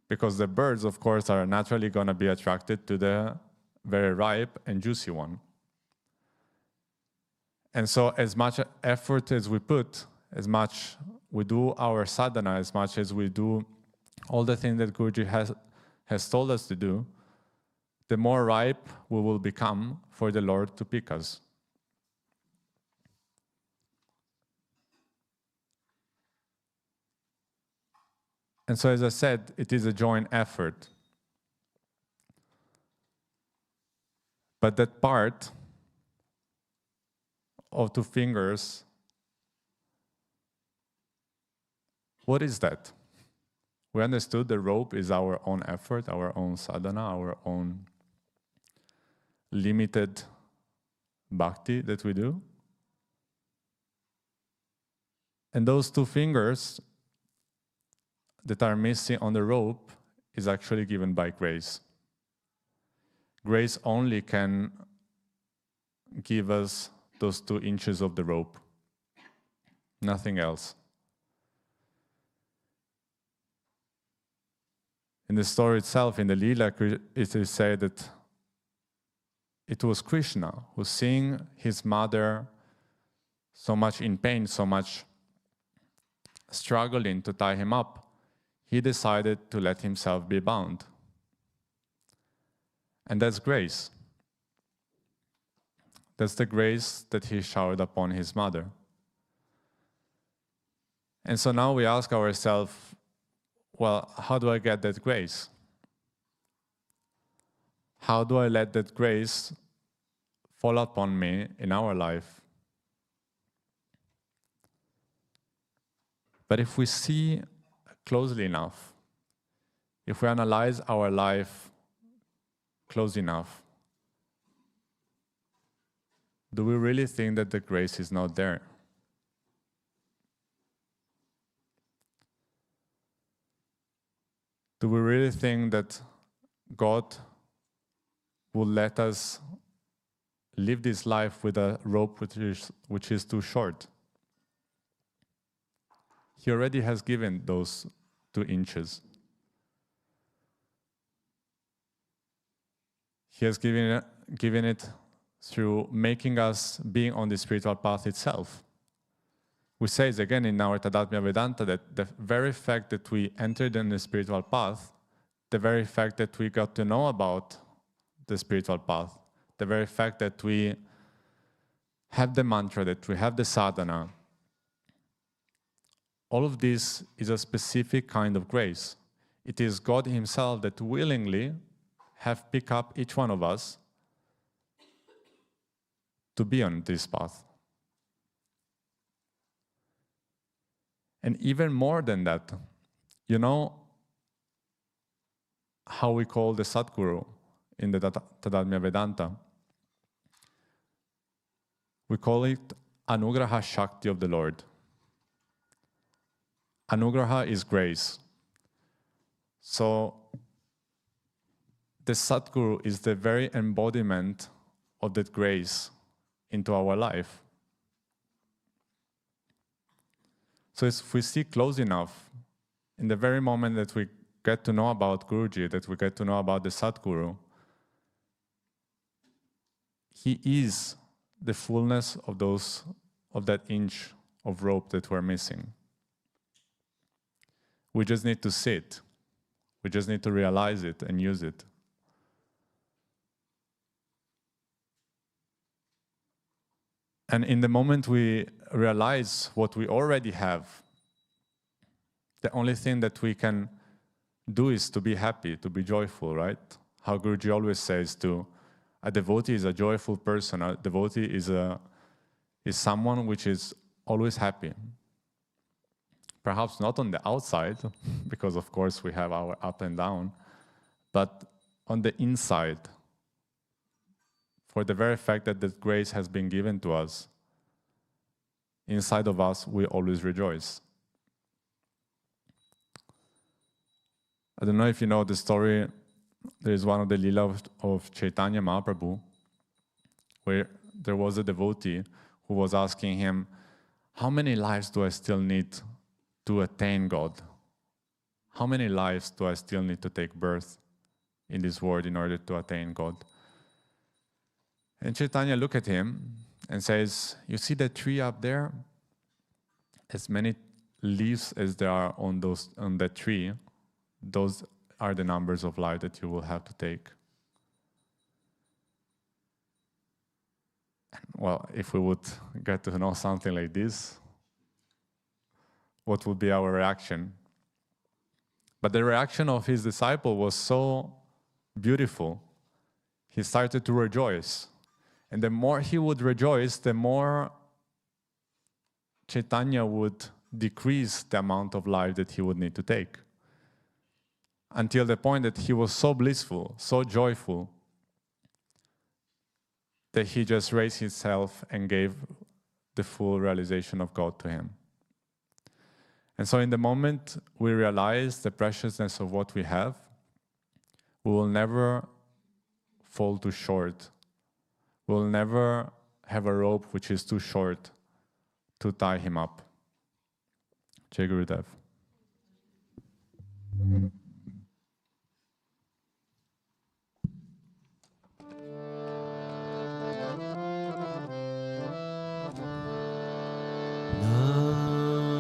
Because the birds, of course, are naturally going to be attracted to the very ripe and juicy one. And so as much effort as we put, as much we do our sadhana, as much as we do all the things that Guruji has told us to do, the more ripe we will become for the Lord to pick us. And so, as I said, it is a joint effort. But that part of 2 fingers, what is that? We understood the rope is our own effort, our own sadhana, our own limited bhakti that we do. And those 2 fingers that are missing on the rope is actually given by grace. Grace only can give us those 2 inches of the rope, nothing else. In the story itself, in the Lila, it is said that it was Krishna who, seeing his mother so much in pain, so much struggling to tie him up, he decided to let himself be bound. And that's grace. That's the grace that he showered upon his mother. And so now we ask ourselves, well, how do I get that grace? How do I let that grace fall upon me in our life? But if we see closely enough, if we analyze our life close enough, do we really think that the grace is not there? Do we really think that God will let us live this life with a rope which is too short? He already has given those 2 inches. He has given it through making us being on the spiritual path itself. We say it again in our Tadatmya Vedanta that the very fact that we entered in the spiritual path, the very fact that we got to know about the spiritual path, the very fact that we have the mantra, that we have the sadhana, all of this is a specific kind of grace. It is God Himself that willingly have picked up each one of us to be on this path. And even more than that, you know how we call the Sadguru in the Tadatmya Vedanta? We call it Anugraha Shakti of the Lord. Anugraha is grace. So the Sadguru is the very embodiment of that grace into our life. So if we see close enough, in the very moment that we get to know about Guruji, that we get to know about the Sadguru, he is the fullness of that inch of rope that we're missing. We just need to see it. We just need to realize it and use it. And in the moment we realize what we already have, the only thing that we can do is to be happy, to be joyful, right? How Guruji always says a devotee is a joyful person. A devotee is someone which is always happy. Perhaps not on the outside, because of course we have our up and down, but on the inside, for the very fact that that grace has been given to us, inside of us we always rejoice. I don't know if you know the story, there is one of the Leela of Chaitanya Mahaprabhu, where there was a devotee who was asking him, how many lives do I still need to attain God? How many lives do I still need to take birth in this world in order to attain God? And Chaitanya looked at him and says, you see that tree up there? As many leaves as there are on that tree, those are the numbers of life that you will have to take. Well, if we would get to know something like this, what would be our reaction? But the reaction of his disciple was so beautiful. He started to rejoice. And the more he would rejoice, the more Chaitanya would decrease the amount of life that he would need to take. Until the point that he was so blissful, so joyful, that he just raised himself and gave the full realization of God to him. And so in the moment we realize the preciousness of what we have, we will never fall too short. We will never have a rope which is too short to tie him up. Jai Gurudev.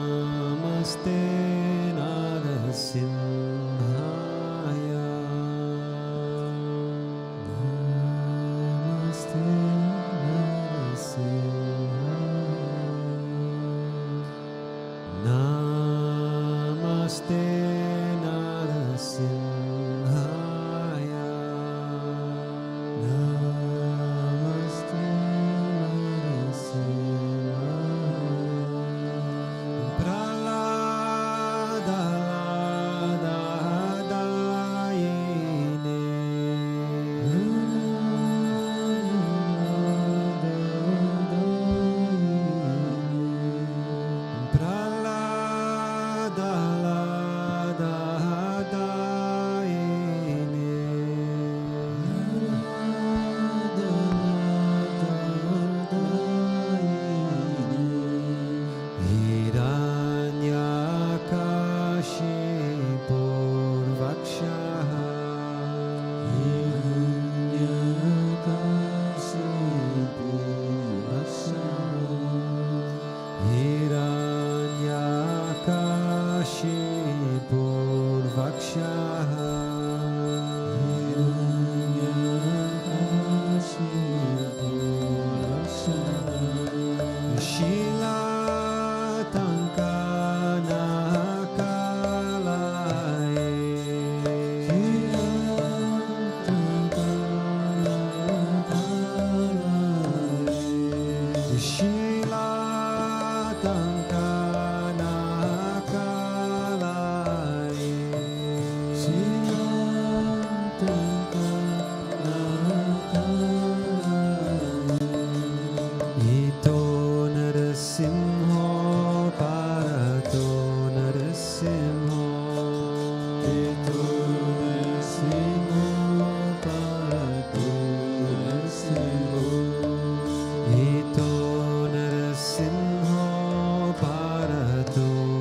Namaste Narasimhaya. Namaste Narasimhaya. Namaste Narasimhaya. Namaste Narasimhaya. Pralada Parato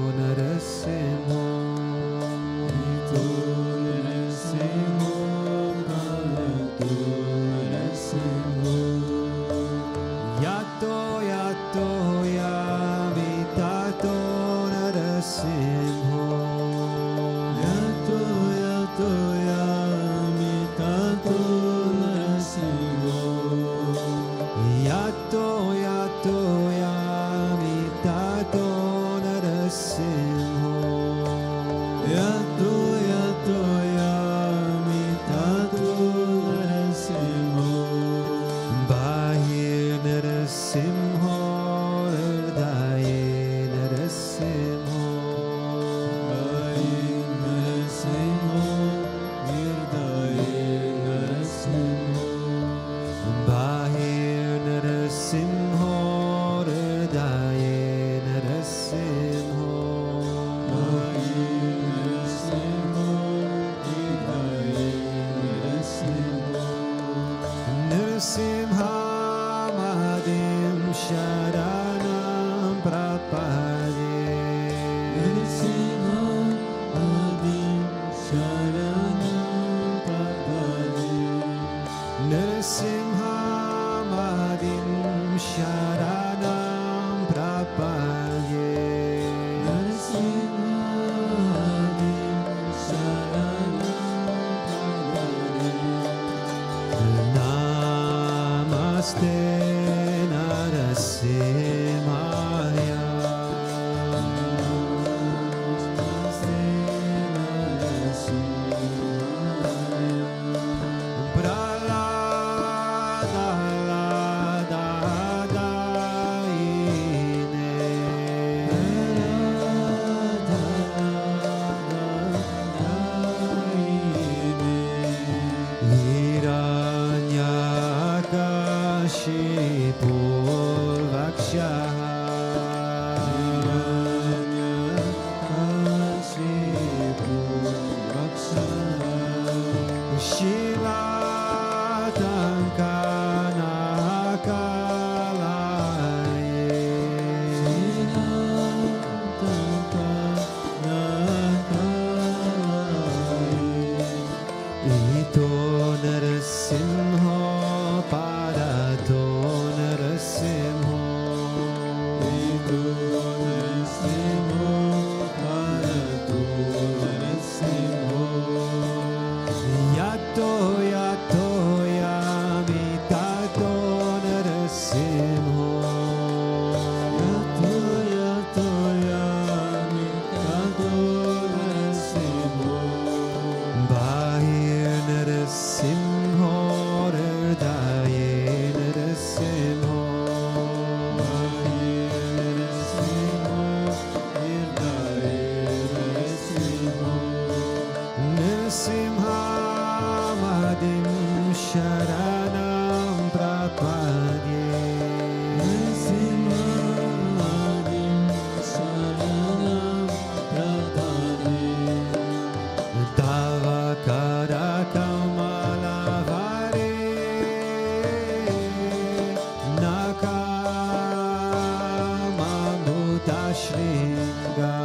Shringa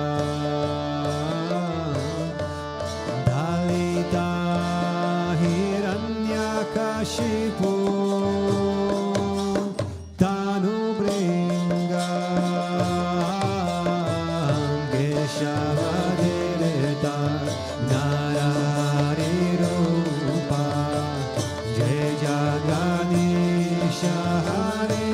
Dalita Hiranyakashipu Tanu Bringa Geshavadilita Narari Rupa Jai Jaganisha Hare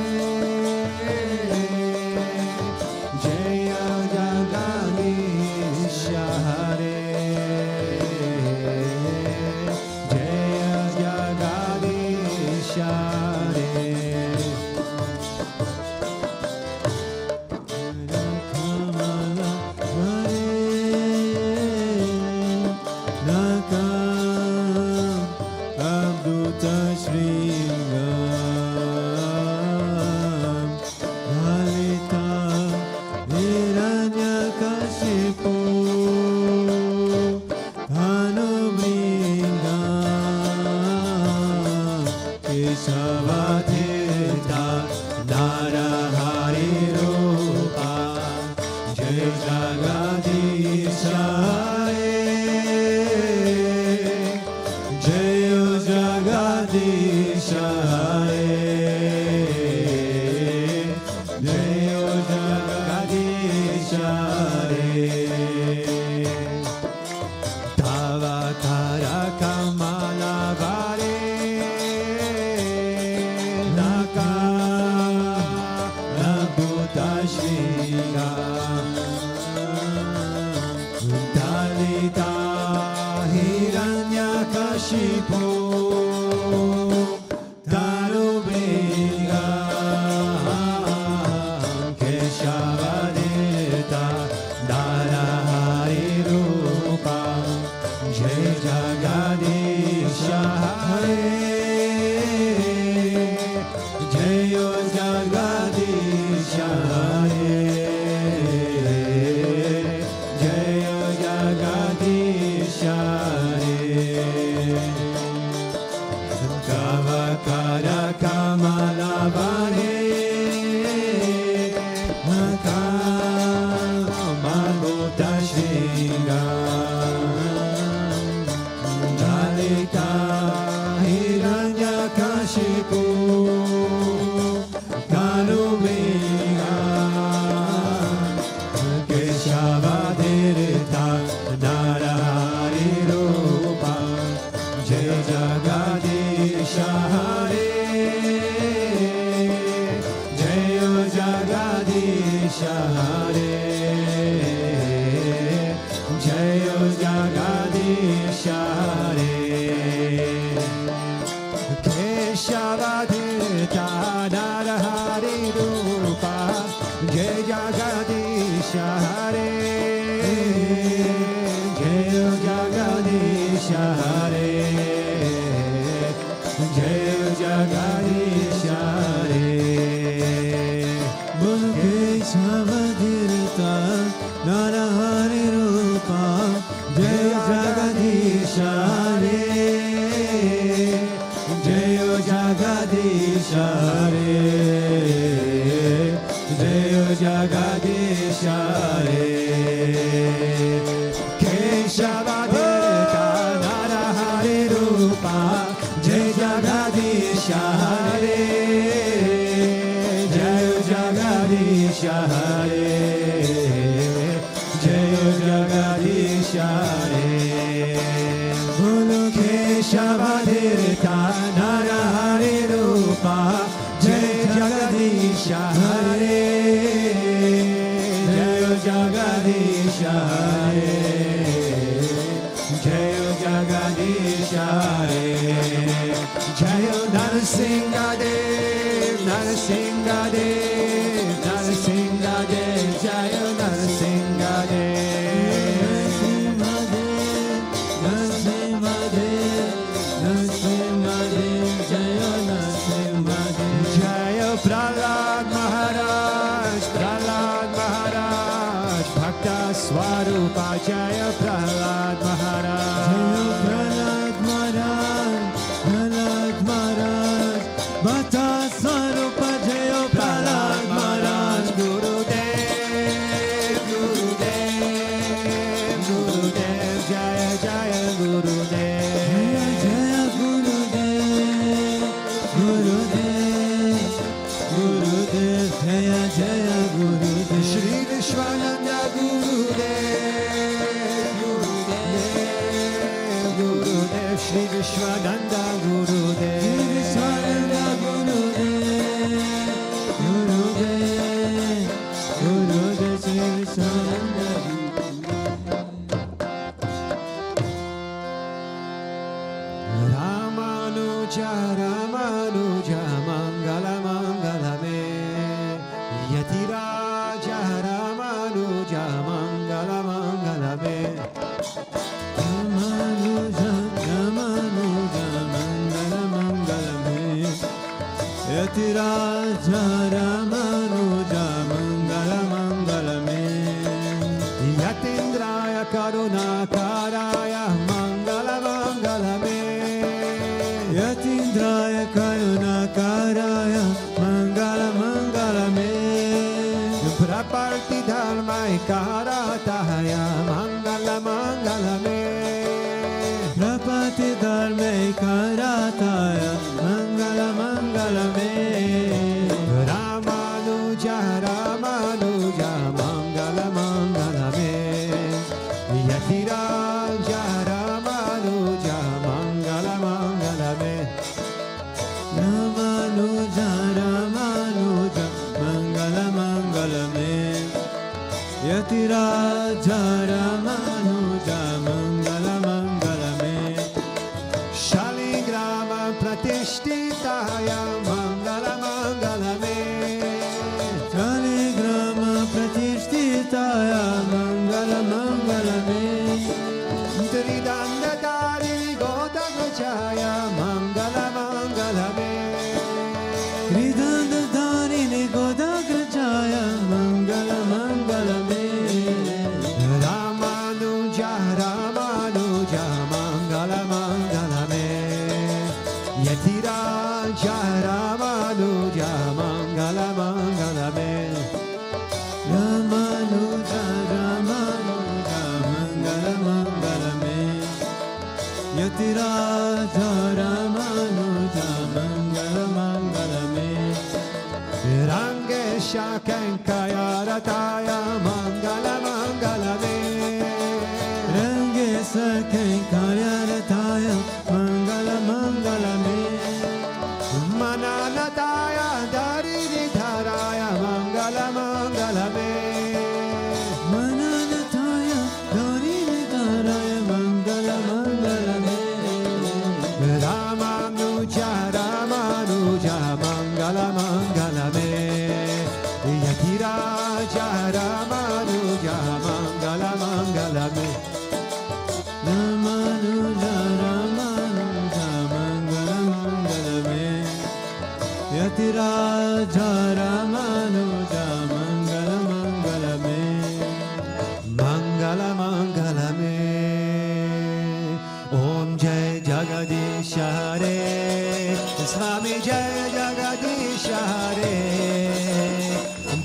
Bhakta Swarupa Jaya Prahlad Maharaj Gurudev Vishwananda Gurudev, Gurudev, Gurudev, Sri Vishwananda Gurudev, Vishwananda Gurudev, Gurudev, Gurudev, Sri Vishwananda Ramanuja, Ramanuja, Mangala Mangala Me, Yatiraja, Ramanuja, Mangala Mangala Me, Ramanuja, Ramanuja, Mangala Mangala Me, Yatiraja, Ramanuja, Mangala Mangala Me, Yatindraya Karunakaraya, Mangala Mangala Me, Yatindraya Karunakaraya, Mangala Mangala Me, Praparti Dharmai Karataya, Mangala Mangala Me, Praparti Dharmai Karataya, Mangala Mangala Me, Ramanuja, Ramanuja, Mangala Mangala Me, Yatiraja, Ramanuja, Mangala Mangala Me, Ramanuja, Ramanuja, Mangala Mangala Me, Yatiraja, Ramanuja, Mangala Mangala Me, Shaligrama Pratishtitaya, Mangala Mangala Me, Shaligrama Pratishtitaya, Mangala Mangala Me, Tridandadari Godagachaya, Mangala Mangala Me, Tridandadari Godagachaya, Mangala Mangala Me, Ramanuja, Ramanuja, Mangala Mangala Me, Yatiraja, Ramanuja, Mangala Mangala Me, Ramanuja, Ramanuja, Mangala Mangala Me, Yatiraja, Ramanuja, Mangala Mangala Me, Rangesha Kankayarataya, Mangala Mangala Me, Rangesha Kankayarataya, Mangala Mangala Me, Mananataya, Daridharaya, Mangala Mangala Me, Mananataya, Daridharaya, Mangala Mangala Me, Ramanuja, Ramanuja, Mangala Mangala Me, Yatiraja, Ramanuja, Mangala Mangala Me, Ramanuja, Ramanuja, Mangala Mangala Me, Yatiraja, Ramanuja, Mangala Mangala Me, Mangala Mangala Me, Om Jai Jagadish Hare, Swami Jai Jagadish Hare,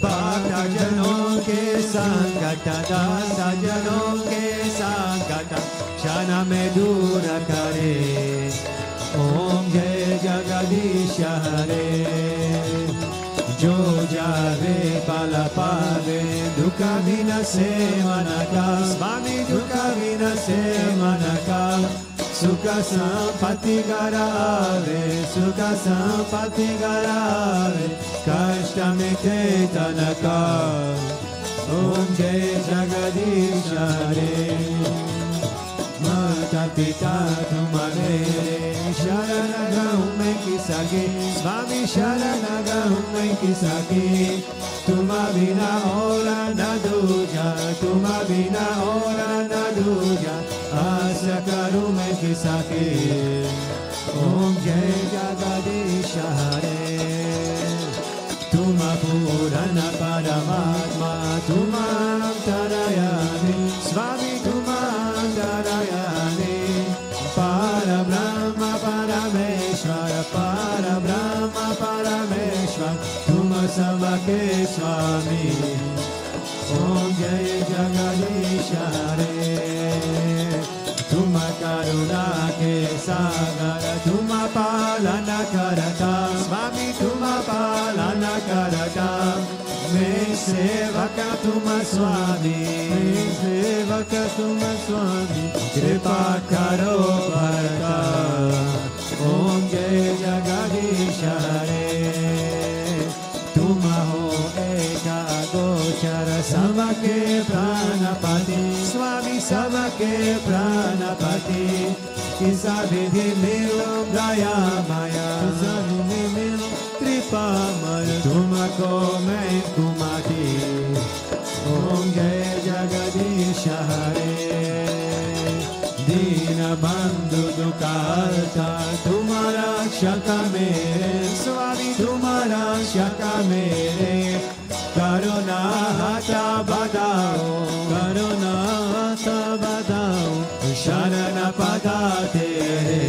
Bhakta Janon ke Sangata, Dasa Janon ke Sangata, Shana me dura kare, Om Jai Jagadish Hare, Jo jave pala pave, Dukha vina se manaka, Swami Dukha vina se manaka, Sukha sampati garave, Sukha sampati garave, Kashta mite tanaka, Om Jai Jagadish Hare, Mata Pita tumare, Sharanaga Ume Kisaki, Swami Sharanaga Ume Kisaki, Tuma vina ora na duja, Tuma vina ora na duja, Asa karume Kisaki, Om Jai Jagadish Hare, Tuma Purana Paramatma, Tuma Tarayani, Swami Tuma Tarayani, Parabrahma Parameshwara, Parabrahma Parameshwara, Tuma Samake Swami, Om Jai Jagadish Hare, Tuma Karuna Ke Sagara, Tuma Palana Karata, Swami Tuma Palana Karata, सेवक तुम स्वामी, सेवक तुम स्वामी, कृपा करो भरता। ओम जय जगदीश हरे, तुम हो एका गोचर सबके प्राणपति, स्वामी सबके प्राणपति। किसा विधि मिलो दया माया, विधि मिलो कृपामय, तुमको मैं कुमाती। ओम जय जगदीश हरे, दीन बंधु दुखार्ता, तुम्हारा रक्षक मेरे, स्वामी तुम्हारा रक्षक मेरे। करुणा हटा बदाओ, करुणा बताओ, शरण पदा तेरे।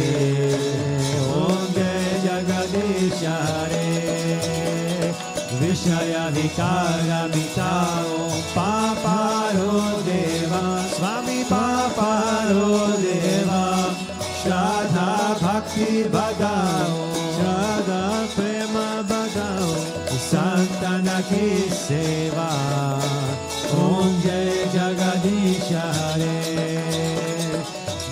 ओम जय जगदीश हरे, विषय विकार मिटाओ, पापारो देवा, स्वामी पापारो देवा। श्रद्धा भक्ति बदाओ, श्रद्धा प्रेम बताओ, संतन की सेवा। ओम जय जगदीश हरे,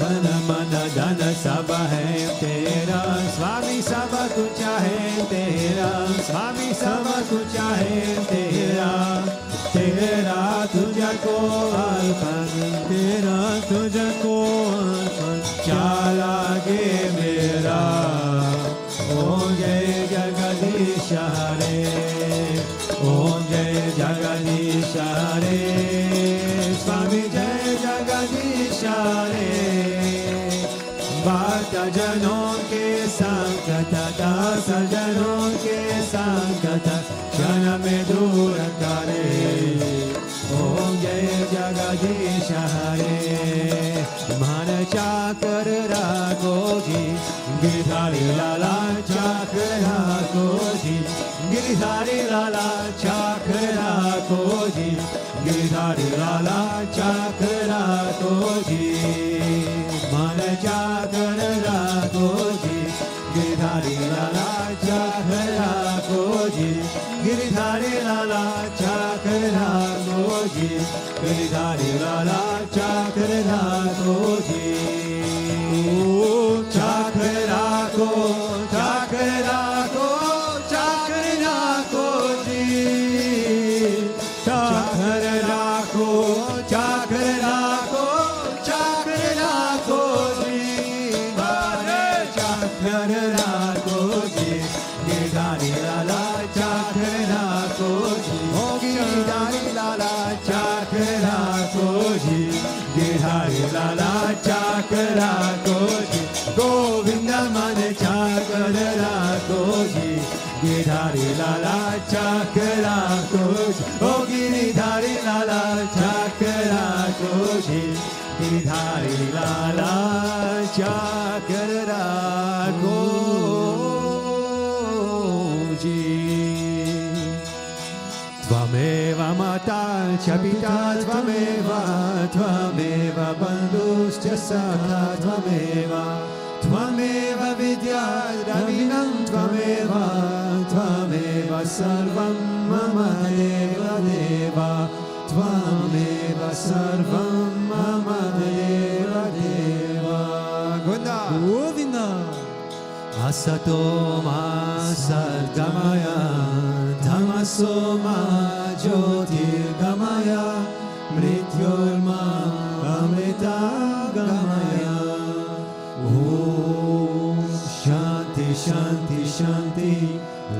मन मन धन सब है तेरा, स्वामी सब कुछ है तेरा, स्वामी सब कुछ है तेरा। तेरा तुझको अर्पण, तेरा तुझको अर्पण, क्या लागे मेरा। ओम जय जगदीश हरे, ओम जय जगदीश हरे, स्वामी जय जगदीश हरे। भक्त जनों के संकट, दास जनों के संकट, क्षण में दूर करे। ओम जय जगदीश हरे, मन चाकर राखो जी, गिरधारी लाला चाकर राखो जी, गिरधारी लाला चाकर राखो जी, गिरधारी लाला चाकर राखो जी। मन चाकर राखो जी, गिरधारी लाला चाकर राखो जी, गिरधारी लाला चाकर राखो जी, गिरधारी लाला चाकर राखो जी। चाकर राखो, चाकर राखो, चाकर राखो जी, चाकर राखो, चाकर राखो, चाकर राखो जी। मारे चाकर राखो जी, गिरधारी लाला चाकर राखो जी, ओ गिरधारी लाला चाकर राखो जी, गिरधारी लाला चाकर राखो जी। गोविंद मन चाकर राखो जी, गिरधारी लाला चाकर राखो जी, ओ गिरधारी लाला चाकर राखो जी, गिरधारी लाला चाकर राखो जी। त्वमेव माता च पिता त्वमेव, त्वमेव बन्धुश्च सखा त्वमेव, त्वमेव विद्या द्रविणं त्वमेव, त्वमेव सर्वं मम देव देव, त्वमेव सर्वं मम देव देव। गोविंद। असतो मा सद्गमय, तमसो मा ज्योतिर्गमय, मृत्योर्मा अमृतागमय। ओम शांति शांति शांति,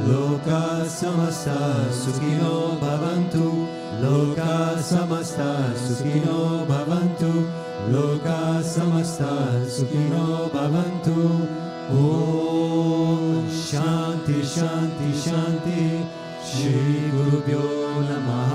लोका समस्ता सुखिनो भवन्तु, लोका समस्ता सुखिनो भवन्तु, लोका समस्ता सुखिनो भवन्तु। ओम शांति शांति शांति। श्री गुरुभ्यो नमः।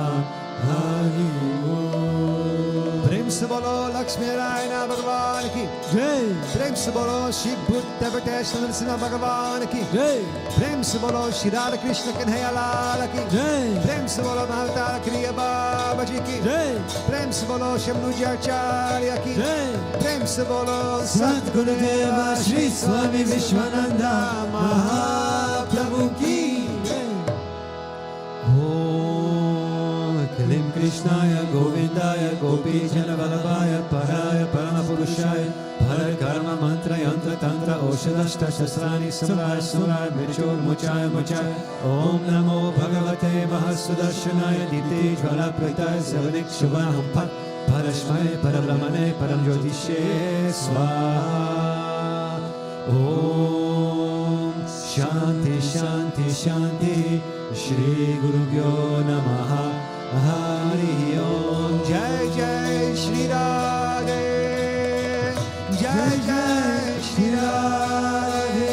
हरि ओम। प्रेम से बोलो लक्ष्मी नारायण भगवान की जय। प्रेम से बोलो श्री भूतभृतेश्वरनाथ भगवान की जय। प्रेम से बोलो श्री राधा कृष्ण कन्हैया लाल की जय। प्रेम से बोलो महावतार क्रिया बाबा जी की जय। प्रेम से बोलो शंभुजाचार्य की जय। प्रेम से बोलो सद्गुरुदेव श्री स्वामी विश्वानंदा महाप्रभु की। ओम Krishnaya Govindaya Gopi Jana Vallabhaya Paraya Paramapurushaya Bhara Karma Mantra Yantra Tantra Oshadashta Shastrani Samraya Samraya Mirchur Muchaya Muchaya Om Namo Bhagavate Mahasudarshanaya Diti Jvala Prataya Savanik Shubhanam Pat Parashmaya Parabrahmane Param Jyotishe Swaha Om Shanti Shanti Shanti Shri Guru Gyo Namaha Hari Om Jai Jai Shri Radhe Jai Jai Shri Radhe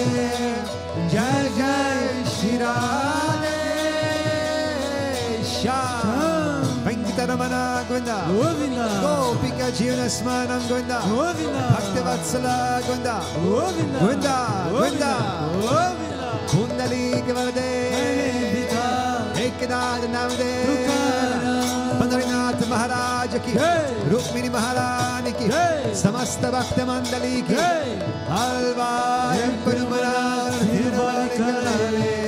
Jai Jai Shri Radhe Shyam Venkatamana Govinda Govinda Gopika Jivana Smanam Govinda Govinda Bhaktivatsala Govinda Govinda Govinda Govinda Govinda Kundali Kavarde Eknath Namde Pandarinath Maharaj ki Rukmini Maharani ki Samasta Bhakta Mandali ki Alva Emperumara Nirvana